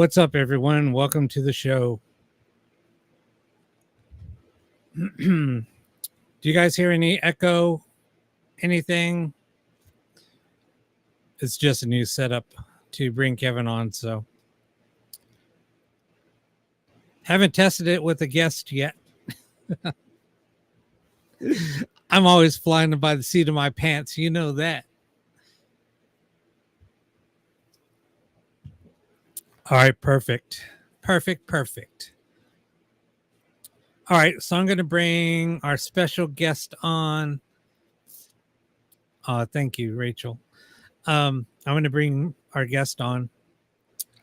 What's up, everyone? Welcome to the show. Do you guys hear any echo? Anything? It's just a new setup to bring Kevin on, so haven't tested it with a guest yet. I'm always flying by the seat of my pants. You know that. All right, perfect. Perfect. All right, so I'm going to bring our special guest on. Thank you, Rachel. I'm going to bring our guest on,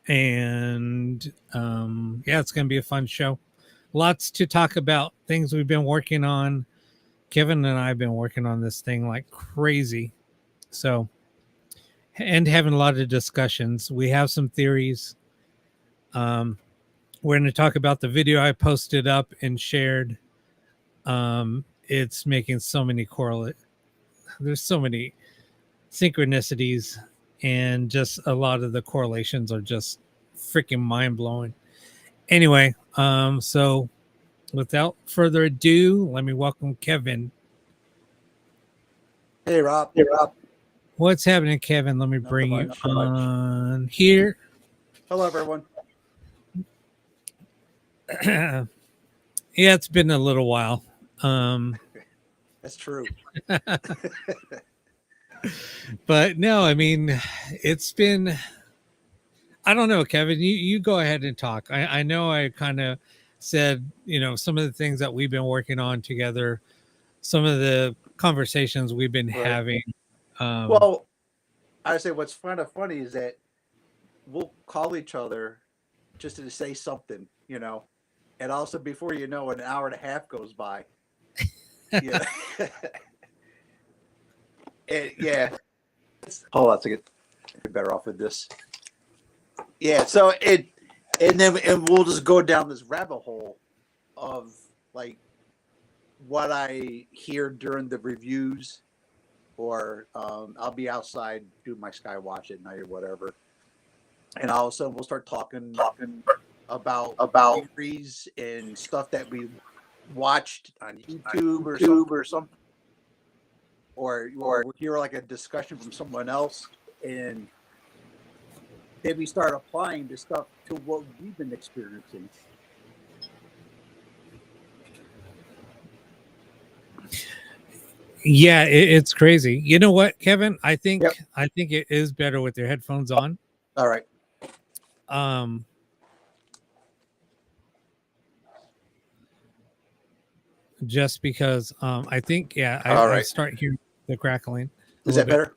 and yeah, it's going to be a fun show. Lots to talk about, things we've been working on. Kevin and I have been working on this thing like crazy. So, and having a lot of discussions. We have some theories. We're going to talk about the video I posted up and shared. It's making so many there's so many synchronicities, and just a lot of the correlations are just freaking mind-blowing. Anyway, so without further ado, let me welcome Kevin. Hey, Rob. What's happening, Kevin? Let me bring you on here. Hello, everyone. Yeah, it's been a little while. That's true. But no, I mean, it's been, I don't know, Kevin, you go ahead and talk. I know I kind of said, some of the things that we've been working on together, some of the conversations we've been having. Well, I say what's kind of funny is that we'll call each other just to say something, and also before you know, an hour and a half goes by. Yeah. Yeah. Hold on a second. You're better off with this. Yeah. So and we'll just go down this rabbit hole of like what I hear during the reviews, or I'll be outside doing my sky watch at night or whatever, and all of a sudden we'll start talking about theories and stuff that we watched on YouTube or something, or we'll hear like a discussion from someone else, and then we start applying this stuff to what we've been experiencing. Yeah, it's crazy. You know what, Kevin? I think it is better with your headphones on. All right. Just because I think I start hearing the crackling. Is that better?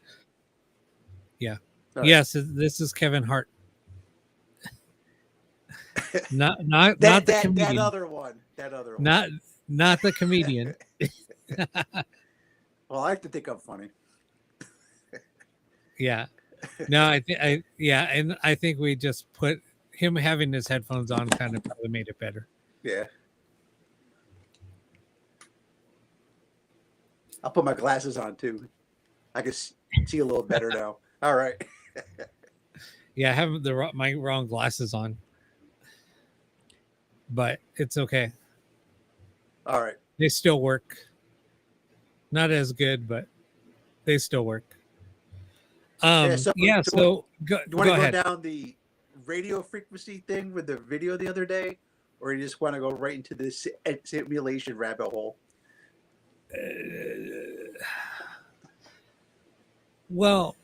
Yeah. Right. Yes, this is Kevin Hart. not the comedian. That other one. Not the comedian. Well, I like to think I'm funny. Yeah. No, and I think we just put him having his headphones on kind of probably made it better. Yeah. I'll put my glasses on too. I can see a little better now. All right. Yeah, I have my wrong glasses on, but it's okay. All right. They still work. Not as good, but they still work. So do you want to go down the radio frequency thing with the video the other day, or you just want to go right into this simulation rabbit hole? Well,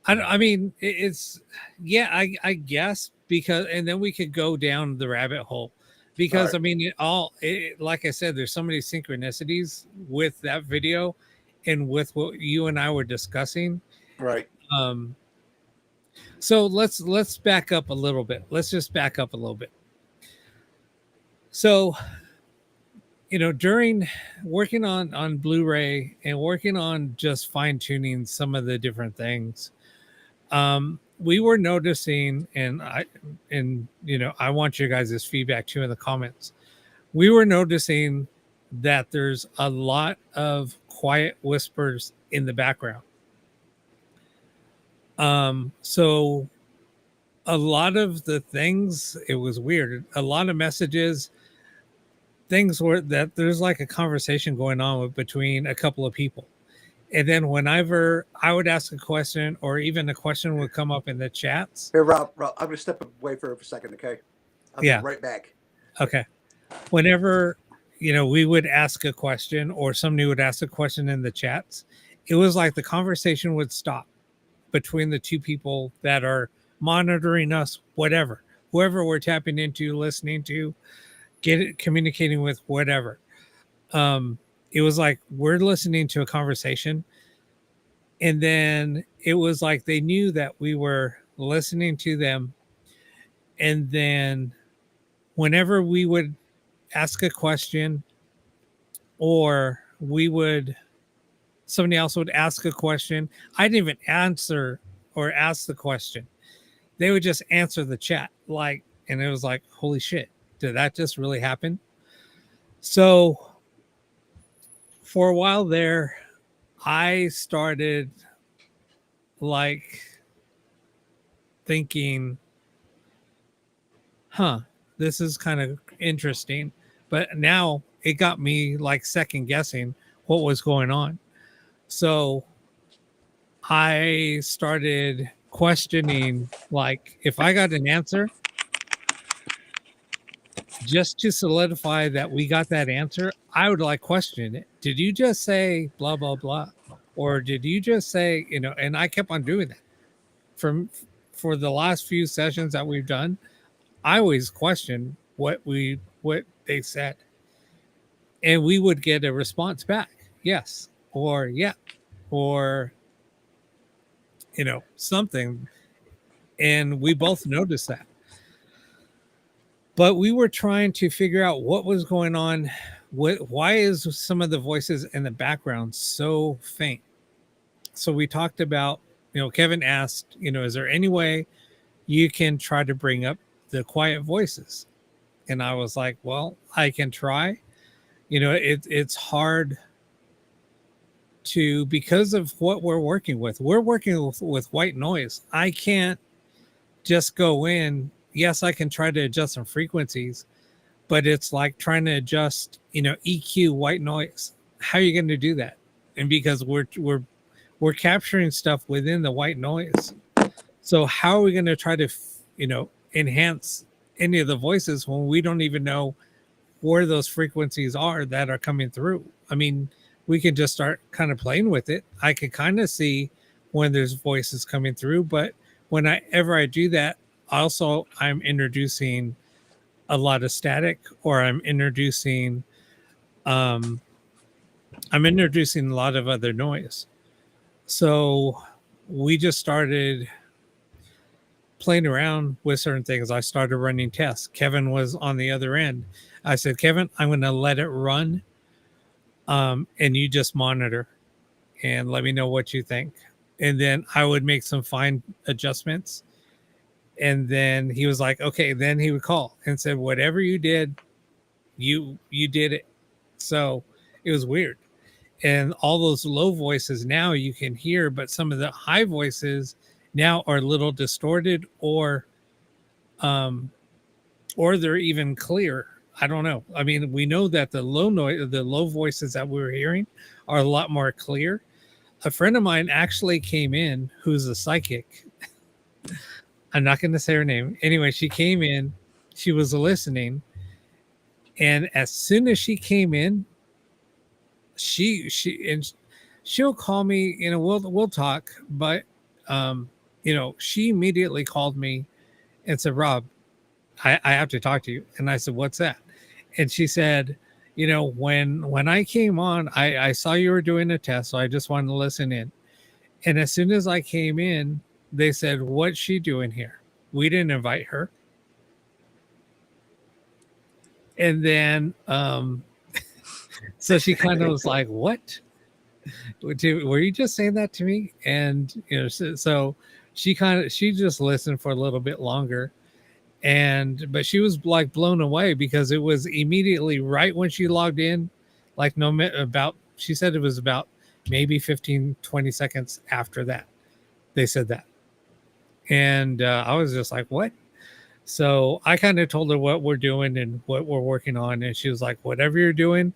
I mean, it's I guess, because, and then we could go down the rabbit hole, because right. I mean, like I said, there's so many synchronicities with that video and with what you and I were discussing. Right. So let's back up a little bit. Let's just back up a little bit. So, during working on Blu-ray and working on just fine-tuning some of the different things, we were noticing, and I want your guys' feedback too in the comments. We were noticing that there's a lot of quiet whispers in the background. So a lot of the things, it was weird. A lot of messages, things were that there's like a conversation going on between a couple of people. And then whenever I would ask a question or even a question would come up in the chats. Here, Rob, I'm going to step away for a second, okay? I'll be Yeah. right back. Okay. Whenever, we would ask a question or somebody would ask a question in the chats, it was like the conversation would stop between the two people that are monitoring us, whoever we're tapping into, listening to, communicating with, whatever. It was like we're listening to a conversation, and then it was like they knew that we were listening to them, and then whenever we would ask a question or somebody else would ask a question, I didn't even answer or ask the question. They would just answer the chat, and it was like, holy shit, did that just really happen? So for a while there, I started thinking, this is kind of interesting. But now it got me second guessing what was going on. So I started questioning, if I got an answer, just to solidify that we got that answer, I would question it. Did you just say blah, blah, blah? Or did you just say, and I kept on doing that for the last few sessions that we've done. I always question what they said, and we would get a response back. Yes. Or yeah. Or, something. And we both noticed that. But we were trying to figure out what was going on. Why is some of the voices in the background so faint? So we talked about, Kevin asked, is there any way you can try to bring up the quiet voices? And I was like, well, I can try. It's hard to, because of what we're working with. We're working with white noise. I can't just go in. Yes, I can try to adjust some frequencies, but it's like trying to adjust, EQ white noise. How are you going to do that? And because we're capturing stuff within the white noise. So how are we going to try to, enhance any of the voices when we don't even know where those frequencies are that are coming through? I mean, we can just start kind of playing with it. I can kind of see when there's voices coming through, but whenever I do that, also I'm introducing a lot of static, or I'm introducing a lot of other noise. So we just started playing around with certain things. I started running tests. Kevin was on the other end. I said, Kevin, I'm going to let it run, and you just monitor and let me know what you think. And then I would make some fine adjustments. And then he was like, okay. Then he would call and said, whatever you did, you did it. So it was weird. And all those low voices now you can hear, but some of the high voices now are a little distorted, or they're even clear. I don't know. I mean, we know that the low voices that we were hearing are a lot more clear. A friend of mine actually came in who's a psychic. I'm not going to say her name. Anyway, she came in, she was listening. And as soon as she came in, she'll call me, we'll talk, but, she immediately called me and said, Rob, I have to talk to you. And I said, what's that? And she said, when I came on, I saw you were doing a test, so I just wanted to listen in. And as soon as I came in, they said, what's she doing here? We didn't invite her. And then, so she kind of was like, what? Were you just saying that to me? And, so she just listened for a little bit longer. But she was blown away, because it was immediately right when she logged in, she said it was about maybe 15, 20 seconds after that. They said that. And I was just like, what? So I kind of told her what we're doing and what we're working on. And she was like, whatever you're doing,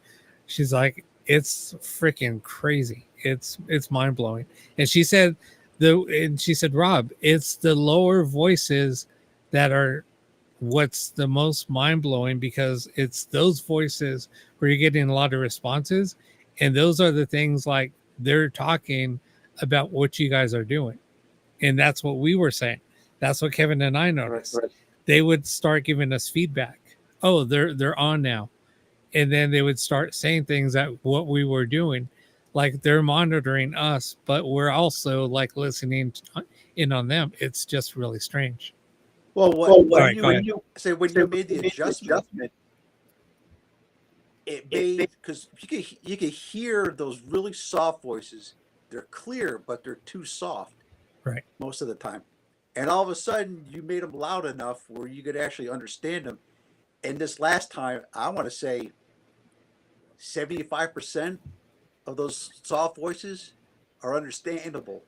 she's like, it's freaking crazy. It's mind blowing. And she said, Rob, it's the lower voices that are what's the most mind blowing, because it's those voices where you're getting a lot of responses. And those are the things like they're talking about what you guys are doing. And that's what we were saying. That's what Kevin and I noticed. Right. They would start giving us feedback. Oh, they're on now. And then they would start saying things that what we were doing, like they're monitoring us, but we're also like listening in on them. It's just really strange. Well, when you made the adjustment, it made, because you could hear those really soft voices. They're clear, but they're too soft. Right. Most of the time. And all of a sudden, you made them loud enough where you could actually understand them. And this last time, I want to say 75% of those soft voices are understandable.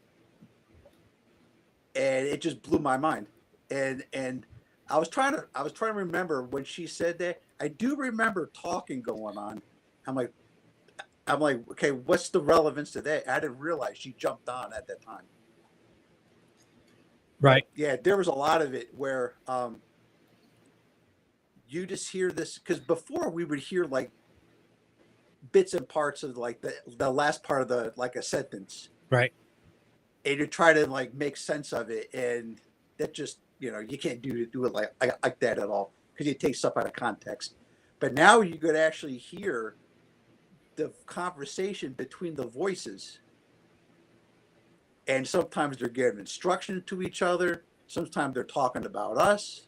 And it just blew my mind. And I was trying to remember when she said that. I do remember talking going on. I'm like, okay, what's the relevance to that? I didn't realize she jumped on at that time. Right. But yeah, there was a lot of it where you just hear this, because before we would hear like bits and parts of like the last part of the like a sentence. Right. And you try to like make sense of it, and that just, you can't do it like that at all, because you take stuff out of context. But now you could actually hear the conversation between the voices. And sometimes they're giving instruction to each other. Sometimes they're talking about us.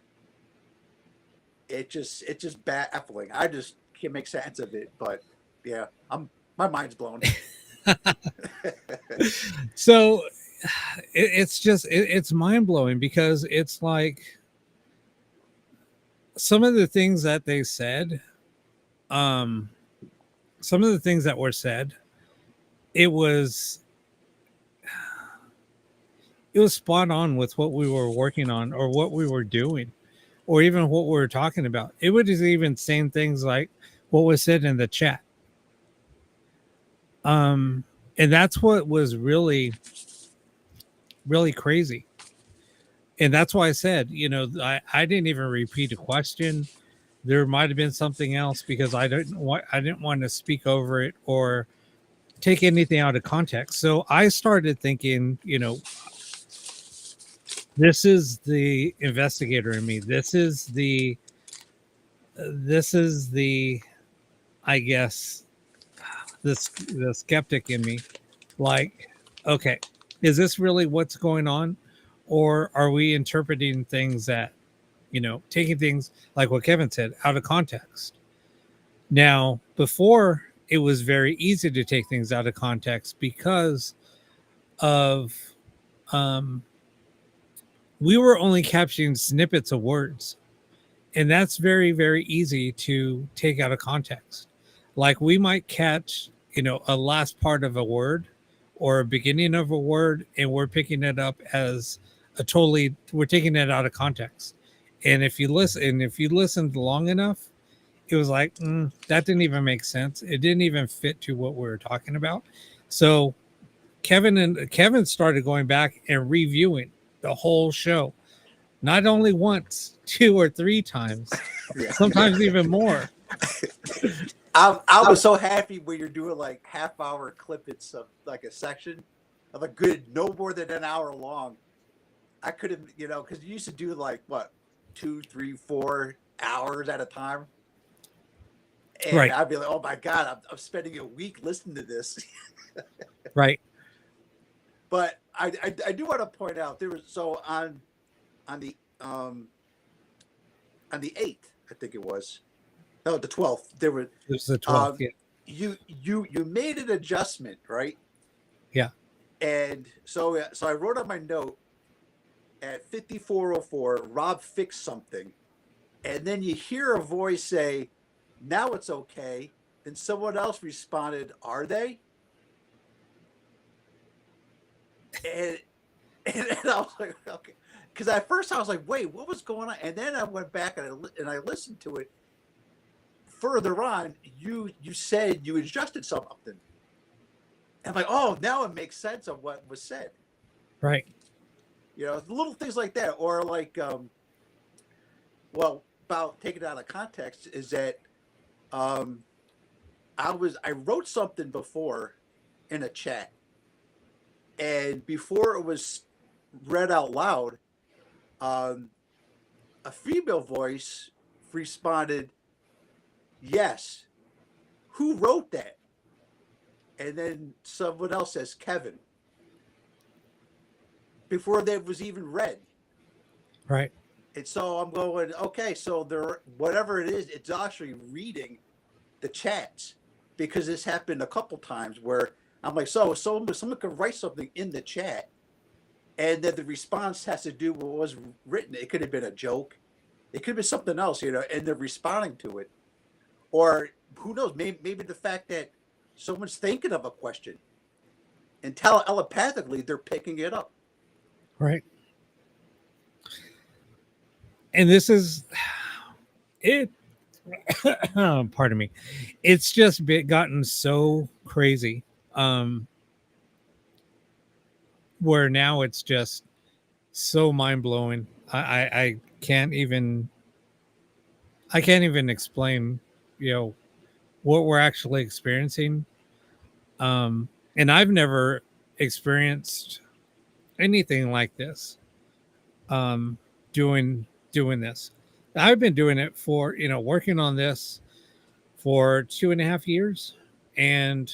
It's just baffling. I just can't make sense of it. But yeah, my mind's blown. So it's mind blowing, because it's like some of the things that they said, some of the things that were said, it was spot on with what we were working on or what we were doing, or even what we were talking about. It would just even saying things like what was said in the chat. And that's what was really, really crazy. And that's why I said, I didn't even repeat a question. There might have been something else, because I didn't want to speak over it or take anything out of context. So I started thinking, this is the investigator in me. This is the, I guess, the skeptic in me. Like, okay, is this really what's going on? Or are we interpreting things that, taking things like what Kevin said out of context? Now, before, it was very easy to take things out of context because of, we were only capturing snippets of words. And that's very, very easy to take out of context. Like we might catch, a last part of a word or a beginning of a word, and we're picking it up as we're taking it out of context. And if you listened long enough, it was like, that didn't even make sense. It didn't even fit to what we were talking about. So Kevin started going back and reviewing the whole show, not only once, 2 or 3 times, sometimes even more. I was so happy when you're doing like half-hour clippets of like a section of a good, no more than an hour long. I couldn't, because you used to do like what, 2, 3, 4 hours at a time. And right. I'd be like, oh my God, I'm spending a week listening to this. Right. But I do want to point out, there was, so on the 8th, I think it was. No, the 12th. It was the 12th. Yeah. You made an adjustment, right? Yeah. And so I wrote on my note at 54:04, Rob fixed something, and then you hear a voice say, "Now it's okay." Then someone else responded, "Are they?" And I was like, okay. because at first I was like, wait, what was going on? And then I went back and I listened to it. Further on, you said you adjusted something. I'm like, oh, now it makes sense of what was said. Right. You know, little things like that, or like, well, about taken out of context is that I wrote something before in a chat, and before it was read out loud, a female voice responded, "Yes, who wrote that?" And then someone else says, "Kevin," before that was even read. Right. And so I'm going, okay, so there, whatever it is, it's actually reading the chats, because this happened a couple times where I'm like, so someone could write something in the chat, and then the response has to do with what was written. It could have been a joke, it could have been something else, you know, and they're responding to it, or who knows, maybe the fact that someone's thinking of a question and telepathically they're picking it up. Right. And this is it. Pardon me. It's just gotten so crazy. Where now it's just so mind blowing. I can't even explain, you know, what we're actually experiencing. And I've never experienced anything like this. Doing this. I've been doing it for, you know, working on this for 2.5 years and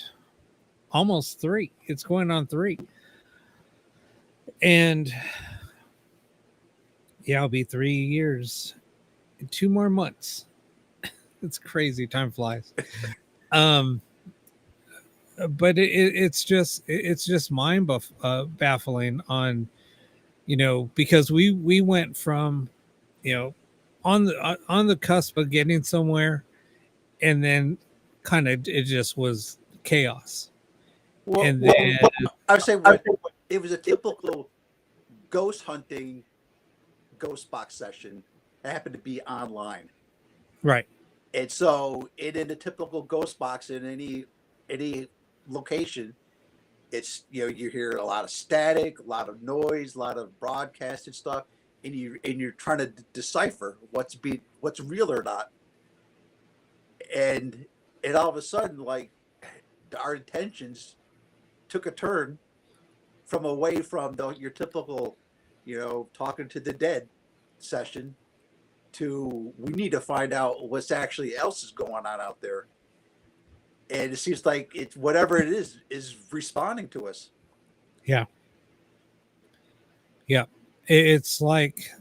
almost 3. It's going on 3. And yeah, it'll be 3 years in 2 more months. It's crazy. Time flies. But it's just mind baffling on, you know, because we went from, you know, on the cusp of getting somewhere, and then kind of it just was chaos. Well, And then I would say what it was a typical ghost hunting ghost box session that happened to be online. right. And so in a typical ghost box in any location, it's, you know, you hear a lot of static, a lot of noise, a lot of broadcasted stuff, and you're trying to decipher what's real or not. And all of a sudden, like, our intentions took a turn from away from your typical, you know, talking to the dead session to, we need to find out what's actually else is going on out there. And it seems like it's whatever it is responding to us. Yeah. Yeah. It's like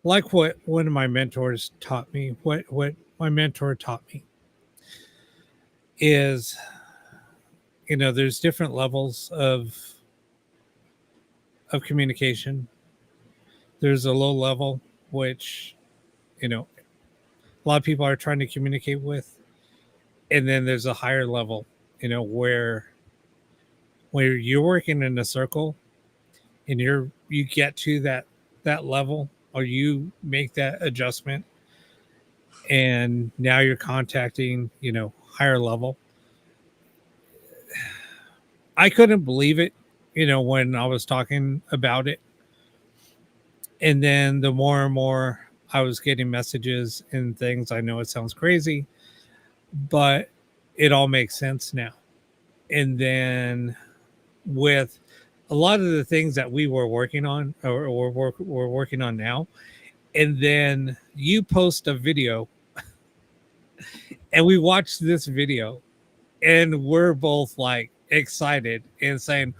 what one of my mentors taught me, what my mentor taught me is, you know, there's different levels of communication. There's a low level, which, you know, a lot of people are trying to communicate with. And then there's a higher level, you know, where you're working in a circle and you get to that level, or you make that adjustment, and now you're contacting, you know, higher level. I couldn't believe it, you know, when I was talking about it. And then the more and more I was getting messages and things, I know it sounds crazy, but it all makes sense now. And then with a lot of the things that we were working on, or we're working on now, and then you post a video and we watched this video, and we're both like excited and saying,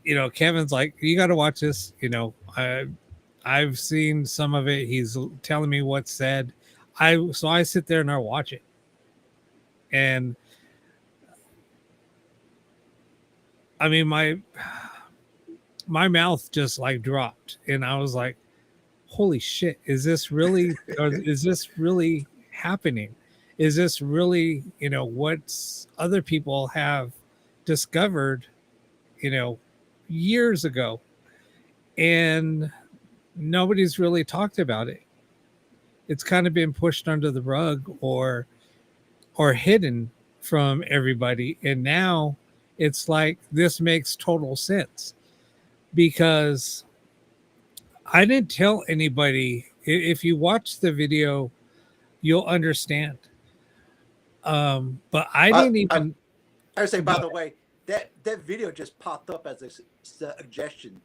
you know, Kevin's like, you got to watch this. You know, I've seen some of it. He's telling me what's said. So I sit there and I watch it, and I mean, my mouth just like dropped, and I was like, holy shit, is this really, or is this really happening? Is this really, you know, what other people have discovered, you know, years ago? and nobody's really talked about it. It's kind of been pushed under the rug or hidden from everybody, and now it's like this makes total sense because I didn't tell anybody. If you watch the video, you'll understand. But I I, didn't I, even. I would say, by the way, that video just popped up as a suggestion,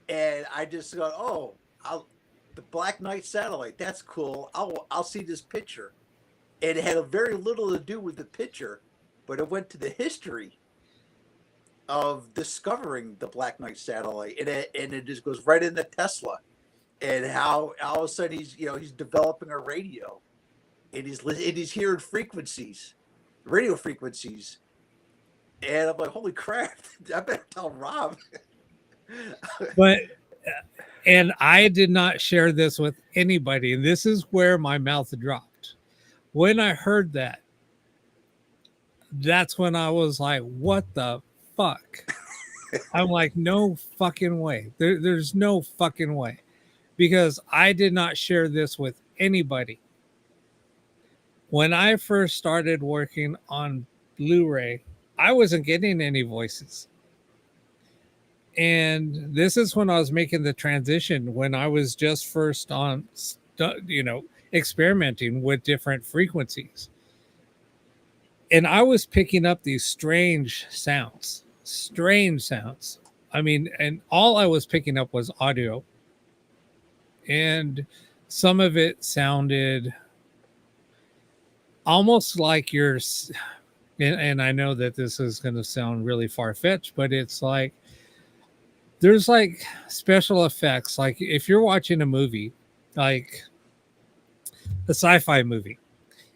and I just go, oh, the Black Knight satellite. That's cool. I'll see this picture. And it had very little to do with the picture, but it went to the history of discovering the Black Knight satellite, and it just goes right into Tesla, and how all of a sudden he's developing a radio, and he's hearing frequencies, radio frequencies, and I'm like, holy crap! I better tell Rob. But and I did not share this with anybody, and this is where my mouth dropped when I heard that. That's when I was like, what the fuck? I'm like, no fucking way. There's no fucking way. Because I did not share this with anybody. When I first started working on Blu-ray, I wasn't getting any voices. And this is when I was making the transition, when I was just first on, experimenting with different frequencies. And I was picking up these strange sounds. I mean, and all I was picking up was audio. And some of it sounded almost like and I know that this is going to sound really far-fetched, but it's like there's like special effects. Like if you're watching a movie, like a sci-fi movie,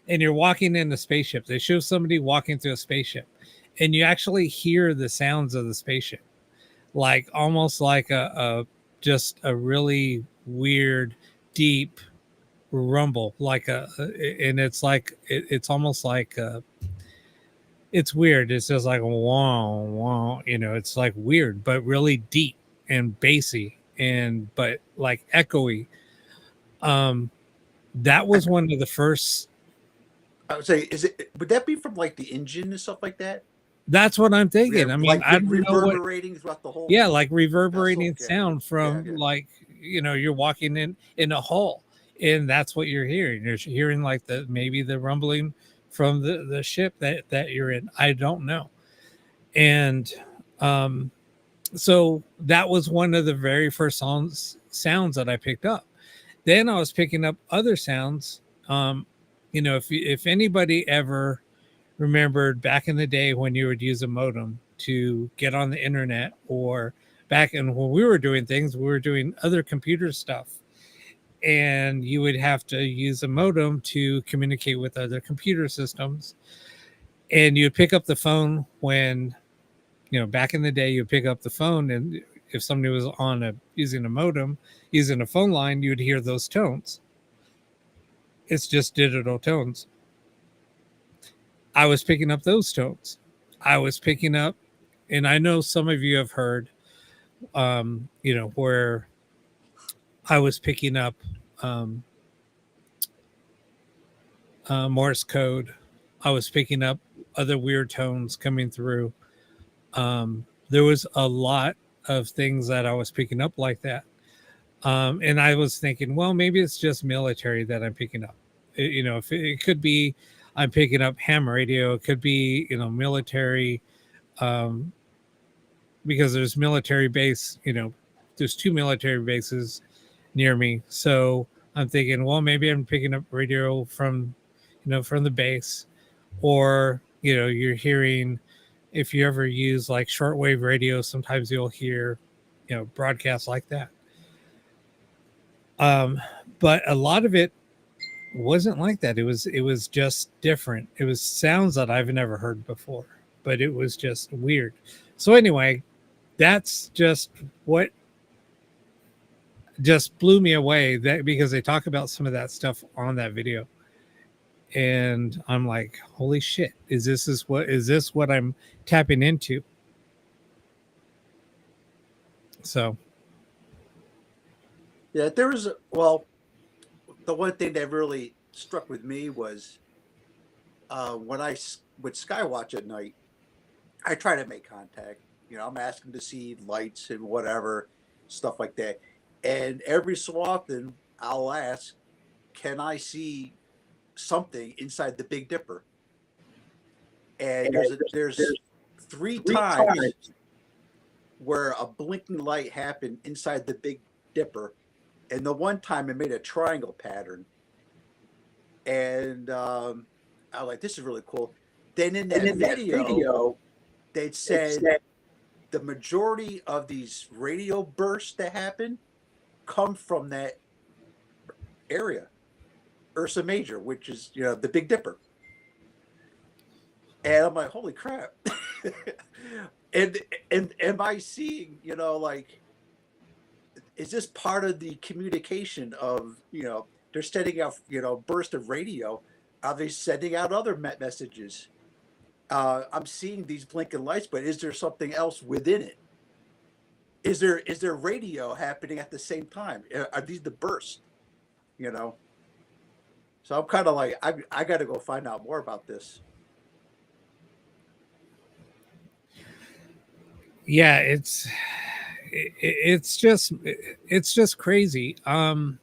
and you're walking in a spaceship, they show somebody walking through a spaceship, and you actually hear the sounds of the spaceship, like almost like just a really weird, deep rumble, and it's like it's almost like it's weird. It's just like wow, wow, it's like weird, but really deep and bassy but like echoey. That was one of the first. I would say, would that be from like the engine and stuff like that? That's what I'm thinking. I mean, like I don't know what. reverberating throughout the whole. Yeah, like reverberating sound from yeah. like you're walking in a hall, and that's what you're hearing. You're hearing like maybe the rumbling from the ship that you're in. I don't know, and so that was one of the very first sounds that I picked up. Then I was picking up other sounds. If anybody ever remembered back in the day when you would use a modem to get on the internet, or back in when we were doing things, we were doing other computer stuff, and you would have to use a modem to communicate with other computer systems. And you'd pick up the phone when, back in the day, you'd pick up the phone, and if somebody was using a modem, using a phone line, you'd hear those tones. It's just digital tones. I was picking up those tones. I was picking up, and I know some of you have heard, where I was picking up Morse code. I was picking up other weird tones coming through. There was a lot of things that I was picking up like that. And I was thinking, well, maybe it's just military that I'm picking up. If it could be, I'm picking up ham radio. It could be, military, because there's military base. There's 2 military bases near me. So I'm thinking, well, maybe I'm picking up radio from the base, or you're hearing. If you ever use like shortwave radio, sometimes you'll hear, broadcasts like that. But a lot of it wasn't like that. It was just different. It was sounds that I've never heard before, but it was just weird. So anyway, that's just what just blew me away, that because they talk about some of that stuff on that video. And I'm like, holy shit, is this what I'm tapping into? So Yeah, there was well, the one thing that really struck with me was when I would skywatch at night. I try to make contact. I'm asking to see lights and whatever stuff like that. And every so often, I'll ask, "Can I see something inside the Big Dipper?" And there's three times where a blinking light happened inside the Big Dipper, and the one time it made a triangle pattern. And I was like, "This is really cool." Then in that video, they'd said the majority of these radio bursts that happen come from that area, Ursa Major, which is the Big Dipper. And I'm like, holy crap! and am I seeing like is this part of the communication of they're sending out burst of radio? Are they sending out other messages? I'm seeing these blinking lights, but is there something else within it? Is there radio happening at the same time? Are these the bursts? You know. So I'm kind of like I got to go find out more about this. yeah, it's just crazy. And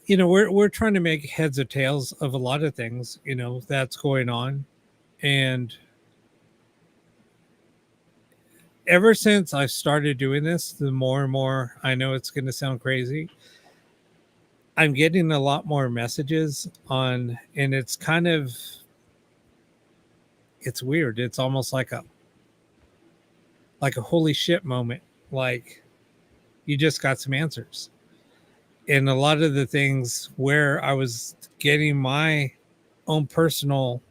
we're trying to make heads or tails of a lot of things, that's going on. And ever since I started doing this, the more and more, I know it's going to sound crazy, I'm getting a lot more messages on, and it's weird. It's almost like a holy shit moment. Like you just got some answers. And a lot of the things where I was getting my own personal,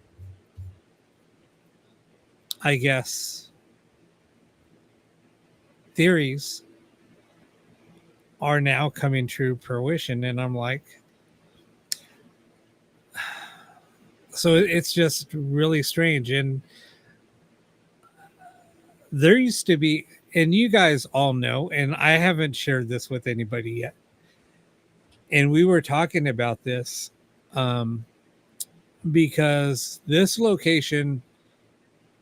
I guess, theories are now coming true fruition. And I'm like, so it's just really strange. And there used to be, and you guys all know, and I haven't shared this with anybody yet. And we were talking about this um, because this location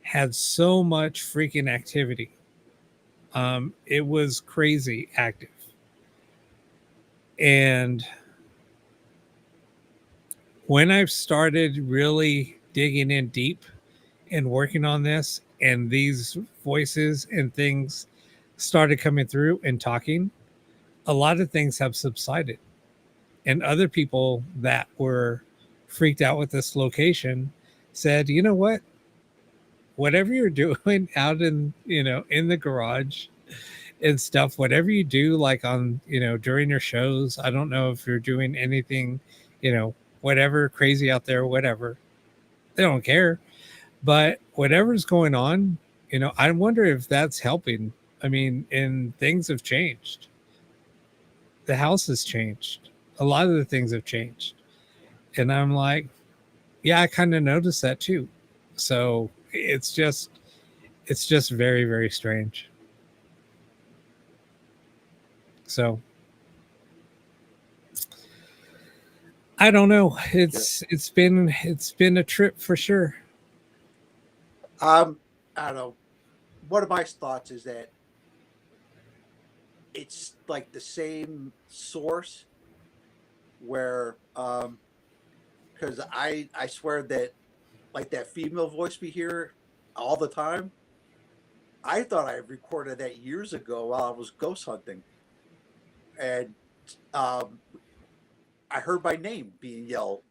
had so much freaking activity. It was crazy active. And when I've started really digging in deep and working on this, and these voices and things started coming through and talking, a lot of things have subsided. And other people that were freaked out with this location said, you know what? Whatever you're doing out in the garage and stuff, whatever you do, like on, during your shows, I don't know if you're doing anything, whatever crazy out there, whatever, they don't care. But whatever's going on, I wonder if that's helping. I mean, and things have changed. The house has changed. A lot of the things have changed. And I'm like, yeah, I kind of noticed that too. So it's just very, very strange. So I don't know. It's been a trip for sure. I don't know. One of my thoughts is that it's like the same source where because I swear that like that female voice we hear all the time. I thought I recorded that years ago while I was ghost hunting, and um, I heard my name being yelled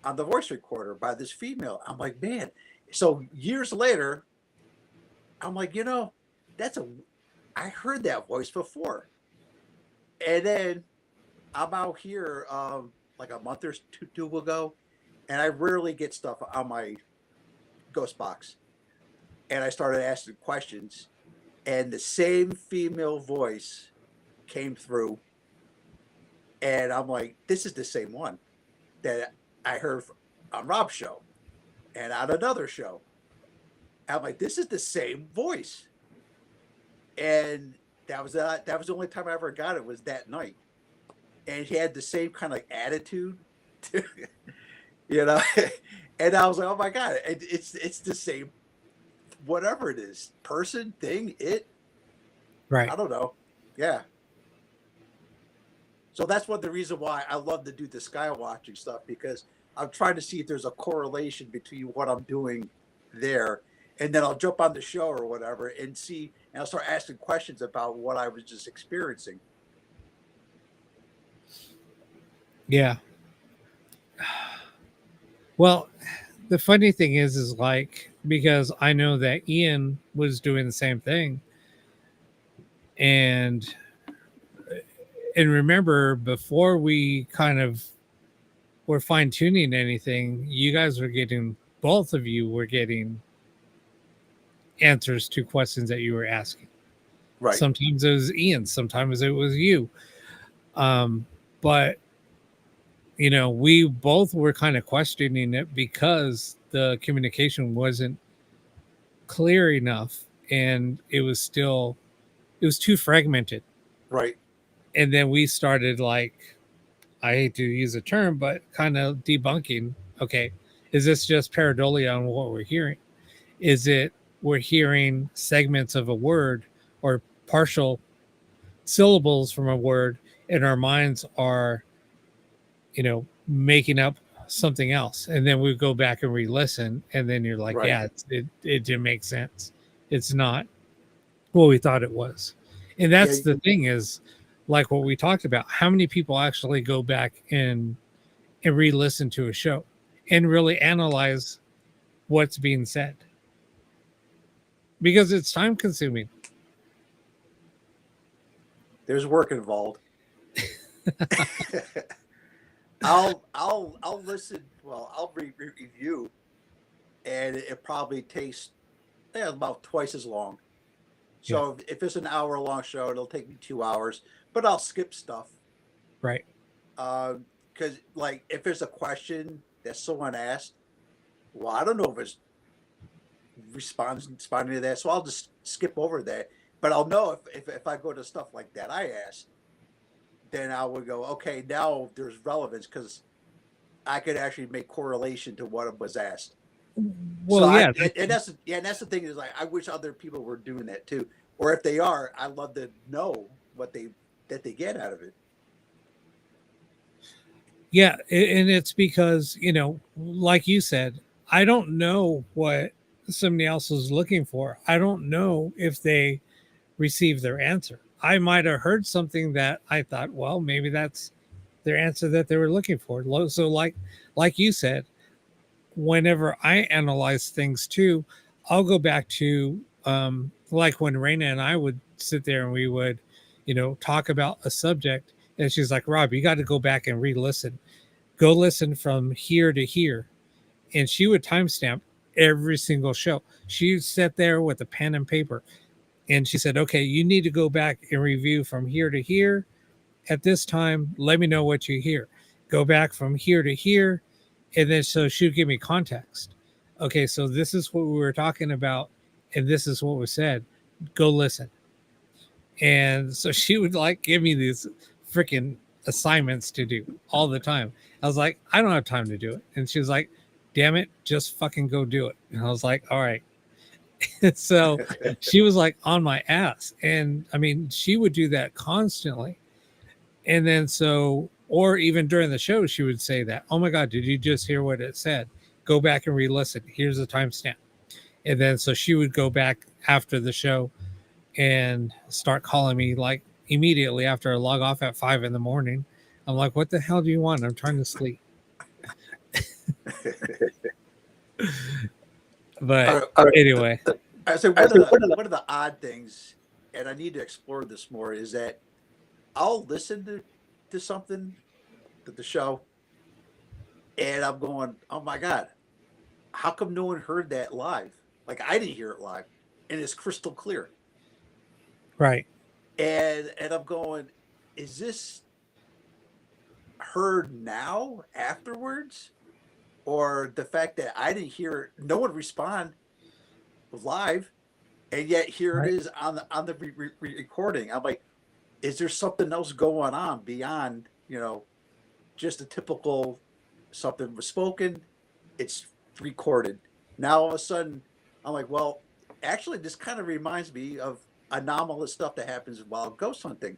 on the voice recorder by this female. I'm like, man. So years later, I'm like, that's a. I heard that voice before, and then I'm out here like a month or two ago, and I rarely get stuff on my ghost box, and I started asking questions, and the same female voice came through, and I'm like, this is the same one that I heard on Rob's show and on another show. I'm like, this is the same voice. and that was the only time I ever got it, was that night. And he had the same kind of attitude, you know. And I was like, oh my god, it's the same, whatever it is, person, thing, Right. I don't know, yeah. So that's one of the reason why I love to do the sky watching stuff, because I'm trying to see if there's a correlation between what I'm doing there, and then I'll jump on the show or whatever and see, and I'll start asking questions about what I was just experiencing. Yeah. Well, the funny thing is like, because I know that Ian was doing the same thing, and remember, before we kind of were fine tuning anything, you guys were getting, both of you were getting answers to questions that you were asking. Right. Sometimes it was Ian, sometimes it was you. But you know, we both were kind of questioning it because the communication wasn't clear enough, and it was too fragmented. Right. And then we started, like, I hate to use a term, but kind of debunking. Okay, is this just pareidolia on what we're hearing? Is it we're hearing segments of a word or partial syllables from a word, and our minds are, making up something else, and then we go back and re-listen, and then you're like, Right. yeah, it didn't make sense. It's not what we thought it was. And Yeah. that's the thing, is like what we talked about. How many people actually go back and re-listen to a show and really analyze what's being said? Because it's time consuming. There's work involved. I'll listen. Well, I'll review, and it probably takes about twice as long. Yeah. So if it's an hour long show, it'll take me 2 hours, but I'll skip stuff. Right. Because like if there's a question that someone asked, well, I don't know if it's responding to that, so I'll just skip over that. But I'll know if I go to stuff like that I asked, then I would go, okay, now there's relevance, because I could actually make correlation to what was asked. So Well, yeah, and that's the thing, is like, I wish other people were doing that too, or if they are, I'd love to know what they get out of it. yeah, and it's because, like you said, I don't know what somebody else is looking for. I don't know if they received their answer. I might have heard something that I thought, well, maybe that's their answer that they were looking for. So like you said, whenever I analyze things too, I'll go back to, like when Raina and I would sit there and we would, talk about a subject, and she's like, Rob, you got to go back and re-listen. Go listen from here to here. And she would timestamp every single show. She'd sit there with a pen and paper, and she said, okay, you need to go back and review from here to here at this time. Let me know what you hear. Go back from here to here. And then so she'd give me context. Okay, so this is what we were talking about, and this is what was said. Go listen. And so she would like give me these freaking assignments to do all the time. I was like, I don't have time to do it. And she was like, damn it, just fucking go do it. And I was like, all right. So she was like on my ass. And I mean, she would do that constantly. And then so, or even during the show, she would say that, oh my God, did you just hear what it said? Go back and re-listen. Here's a timestamp. And then so she would go back after the show and start calling me like immediately after I log off at 5 a.m. I'm like, what the hell do you want? I'm trying to sleep. But anyway. So one of the odd things, and I need to explore this more, is that I'll listen to something, to the show, and I'm going, oh my God, how come no one heard that live? Like, I didn't hear it live, and it's crystal clear. Right. And I'm going, is this heard now afterwards? Or the fact that I didn't hear, no one respond live, and yet here it Right. is on the recording. I'm like, is there something else going on beyond, just a typical something was spoken, it's recorded. Now all of a sudden, I'm like, well, actually, this kind of reminds me of anomalous stuff that happens while ghost hunting.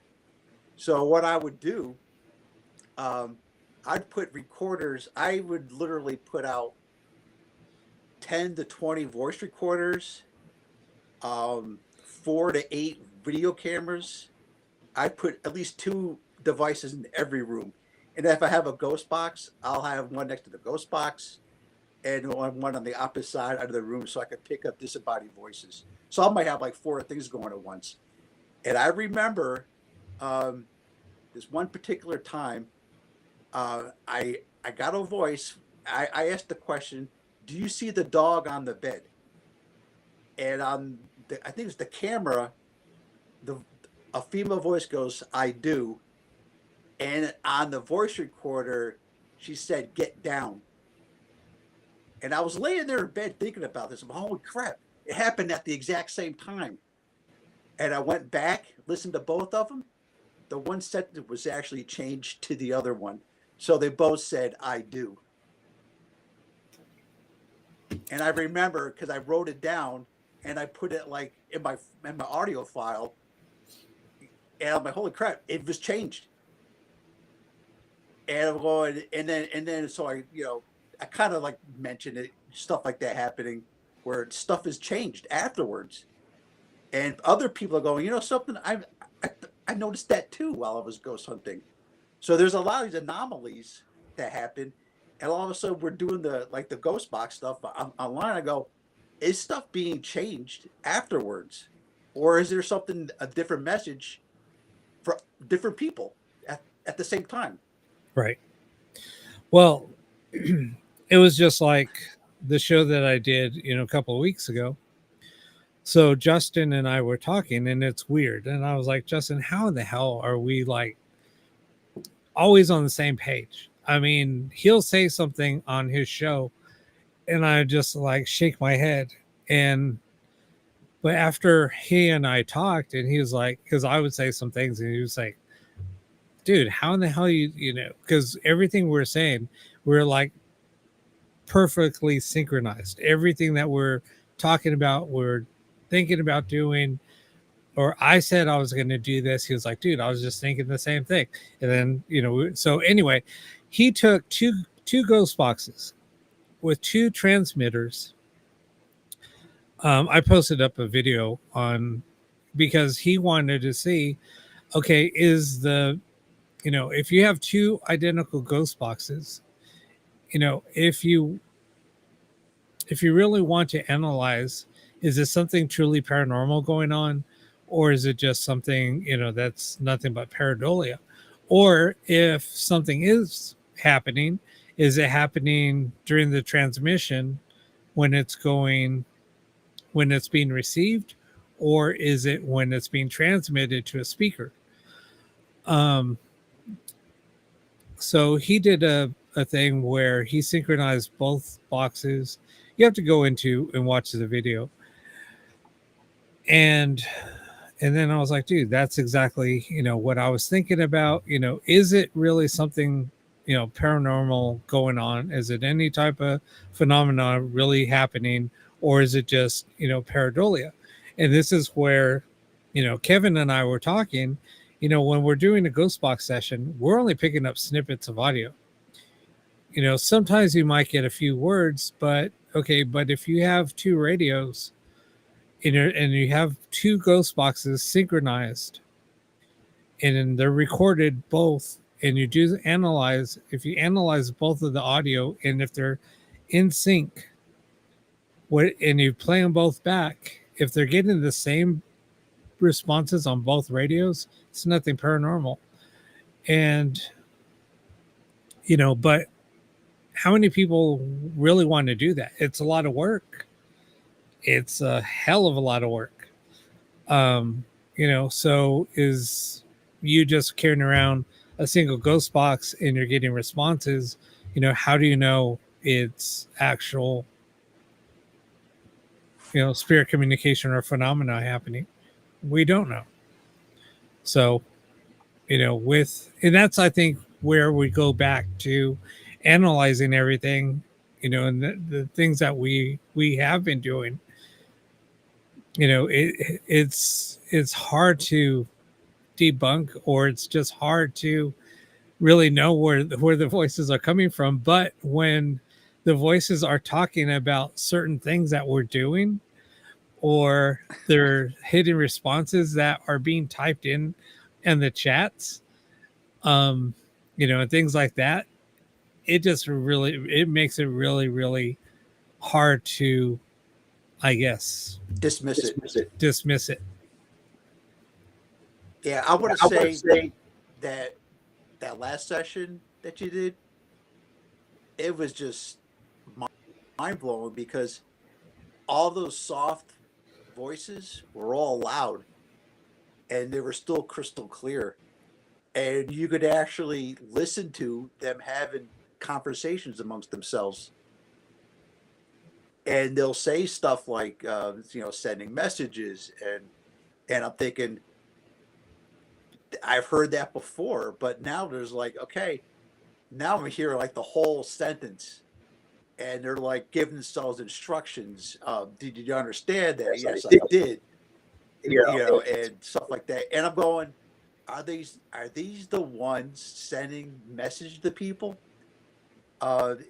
So what I would do, um, I'd put recorders. I would literally put out 10 to 20 voice recorders, 4 to 8 video cameras. I put at least 2 devices in every room. And if I have a ghost box, I'll have one next to the ghost box and one on the opposite side of the room so I could pick up disembodied voices. So I might have like 4 things going at once. And I remember um, this one particular time, I got a voice. I asked the question, "Do you see the dog on the bed?" And on I think it's the camera, the a female voice goes, "I do." And on the voice recorder, she said, "Get down." And I was laying there in bed thinking about this. I'm, holy crap! It happened at the exact same time. And I went back, listened to both of them. The one sentence was actually changed to the other one, so they both said, "I do." And I remember because I wrote it down and I put it like in my audio file, and I'm like, "Holy crap! It was changed." And I'm going, and then so I kind of like mentioned it, stuff like that happening, where stuff is changed afterwards, and other people are going, something I, I noticed that too while I was ghost hunting. So there's a lot of these anomalies that happen, and all of a sudden we're doing the ghost box stuff online. I go, is stuff being changed afterwards, or is there something, a different message for different people at the same time? Right. Well, it was just like the show that I did, a couple of weeks ago. So Justin and I were talking, and it's weird. And I was like, Justin, how in the hell are we like always on the same page? I mean, he'll say something on his show, and I just like shake my head. And but after he and I talked, and he was like, because I would say some things, and he was like, dude, how in the hell because everything we're saying, we're like perfectly synchronized. Everything that we're talking about, we're thinking about doing. Or I said I was going to do this. He was like, dude, I was just thinking the same thing. And then, so anyway, he took two ghost boxes with 2 transmitters. I posted up a video on because he wanted to see, okay, is if you have 2 identical ghost boxes, if you really want to analyze, is this something truly paranormal going on, or is it just something that's nothing but pareidolia? Or if something is happening, is it happening during the transmission when it's being received, or is it when it's being transmitted to a speaker? um so he did a thing where he synchronized both boxes. You have to go into and watch the video. And then I was like, dude, that's exactly what I was thinking about. Is it really something paranormal going on? Is it any type of phenomena really happening, or is it just pareidolia? And this is where Kevin and I were talking. When we're doing a ghost box session, we're only picking up snippets of audio. Sometimes you might get a few words, but okay, but if you have 2 radios and you have 2 ghost boxes synchronized, and they're recorded both, and you do analyze, if you analyze both of the audio, and if they're in sync, and you play them both back, if they're getting the same responses on both radios, it's nothing paranormal. And but how many people really want to do that? It's a lot of work. It's a hell of a lot of work. So is you just carrying around a single ghost box and you're getting responses? How do you know it's actual spirit communication or phenomena happening. We don't know. So, and that's, I think, where we go back to analyzing everything, and the things that we have been doing. It's hard to debunk, or it's just hard to really know where the voices are coming from. But when the voices are talking about certain things that we're doing, or they're hidden responses that are being typed in the chats, and things like that, it makes it really, really hard to, I guess, Dismiss it. dismiss it. Yeah, I want to say that that last session that you did, it was just mind blowing because all those soft voices were all loud and they were still crystal clear. And you could actually listen to them having conversations amongst themselves. And they'll say stuff like, sending messages. And I'm thinking, I've heard that before, but now there's like, okay, now I'm hearing like the whole sentence. And they're like giving themselves instructions. Did you understand that? Yes, I did. And stuff like that. And I'm going, are these the ones sending message to people?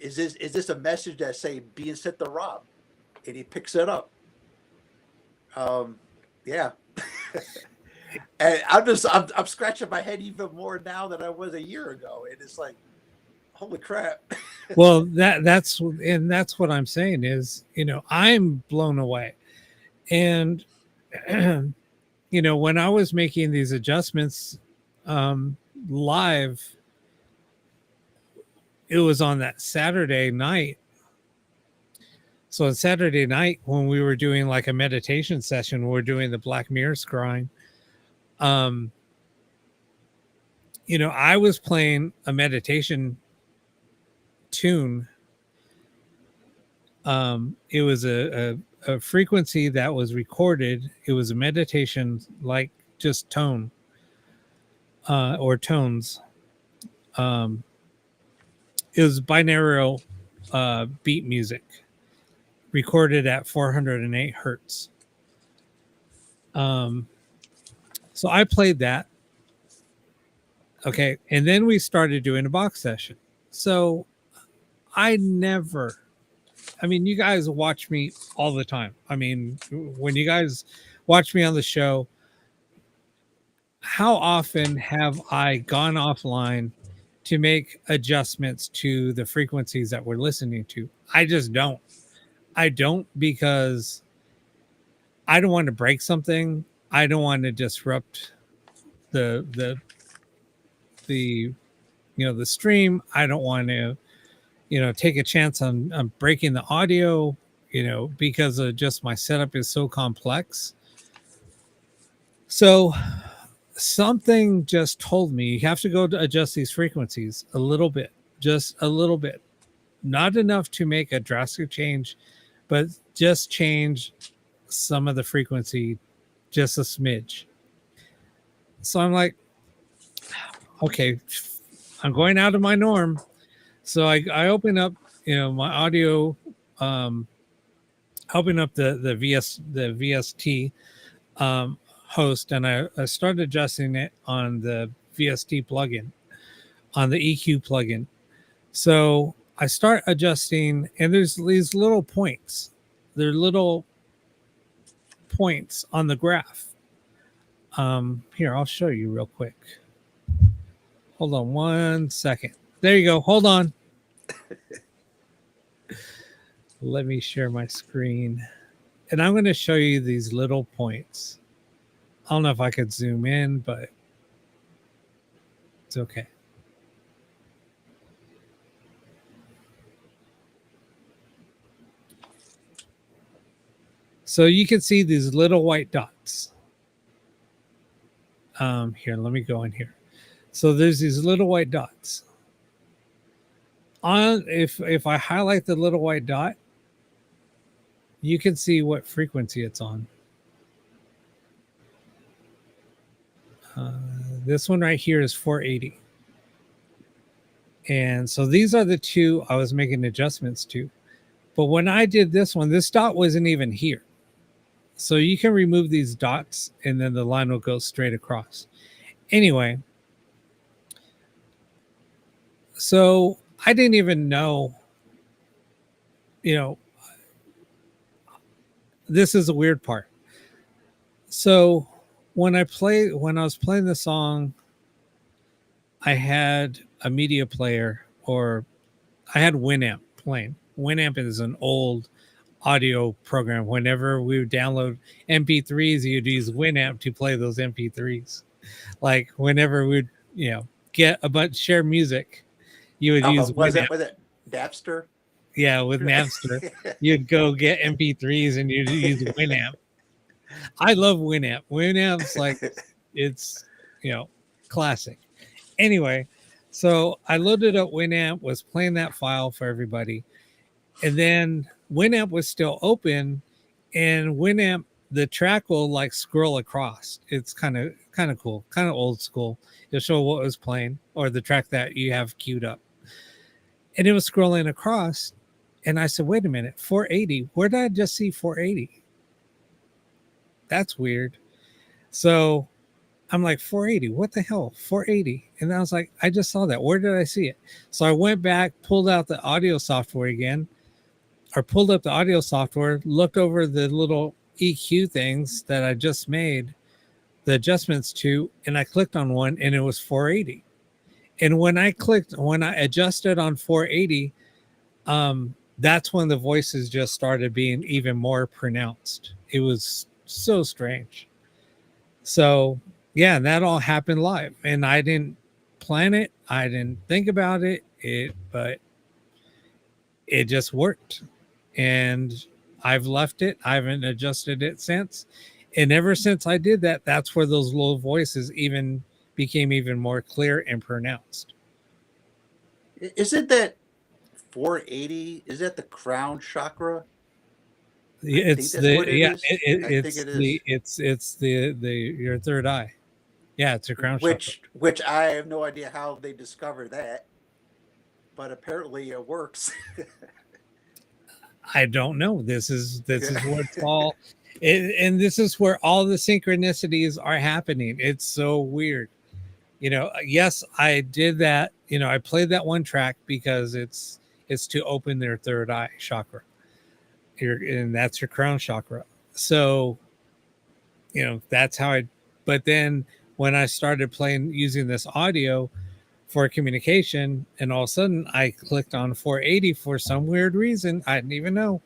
Is this a message that say being sent to Rob, and he picks it up? Yeah. And I'm scratching my head even more now than I was a year ago, and it's like, holy crap. Well, that's what I'm saying is, I'm blown away. And when I was making these adjustments live, it was on that Saturday night. So on Saturday night, when we were doing like a meditation session, we we're doing the Black Mirror scrying. I was playing a meditation tune. It was a frequency that was recorded. It was a meditation, like just tone, or tones. It was binaural beat music, recorded at 408 hertz. So I played that. Okay. And then we started doing a box session. So you guys watch me all the time. I mean, when you guys watch me on the show, how often have I gone offline to make adjustments to the frequencies that we're listening to? I just don't. I don't, because I don't want to break something. I don't want to disrupt the stream. I don't want to, take a chance on breaking the audio, because of just my setup is so complex. So something just told me you have to go to adjust these frequencies a little bit, just a little bit, not enough to make a drastic change, but just change some of the frequency, just a smidge. So I'm like, okay, I'm going out of my norm. So I open up, my audio, open up the VST host, and I started adjusting it on the VST plugin, on the EQ plugin. So I start adjusting, and there's these little points. They're little points on the graph. Here, I'll show you real quick. Hold on 1 second. There you go. Hold on. Let me share my screen. And I'm going to show you these little points. I don't know if I could zoom in, but it's okay. So you can see these little white dots. Here, let me go in here. So there's these little white dots. If I highlight the little white dot, you can see what frequency it's on. This one right here is 480. And so these are the two I was making adjustments to. But when I did this one, this dot wasn't even here. So you can remove these dots and then the line will go straight across. Anyway, so I didn't even know, you know, this is a weird part. So when I was playing the song, I had a media player, or I had Winamp playing. Winamp is an old audio program. Whenever we would download MP3s, you'd use Winamp to play those MP3s. Like whenever we'd, get a bunch share music, you would use was Winamp. it Napster? Yeah, with Napster, you'd go get MP3s and you'd use Winamp. I love Winamp. Winamp's like, it's, classic. Anyway, so I loaded up Winamp, was playing that file for everybody. And then Winamp was still open, and Winamp, the track will like scroll across. It's kind of cool, kind of old school. It'll show what was playing or the track that you have queued up. And it was scrolling across. And I said, wait a minute, 480. Where did I just see 480? That's weird. So I'm like, 480, what the hell? 480. And I was like, I just saw that. Where did I see it? So I went back, pulled out the audio software again, or pulled up the audio software, looked over the little EQ things that I just made the adjustments to, and I clicked on one and it was 480. And when I adjusted on 480, that's when the voices just started being even more pronounced. It was so strange. So yeah, that all happened live, and I didn't plan it. I didn't think about it. But it just worked, and I've left it. I haven't adjusted it since. And ever since I did that, that's where those low voices even became even more clear and pronounced. Isn't that 480? Is that the crown chakra? It's the your third eye. Yeah, it's a crown chakra. Which I have no idea how they discovered that, but apparently it works. I don't know. This is where it's all, and this is where all the synchronicities are happening. It's so weird. Yes, I did that. I played that one track because it's to open their third eye chakra. And that's your crown chakra. So, that's how but then when I started using this audio for communication, and all of a sudden I clicked on 480 for some weird reason. I didn't even know.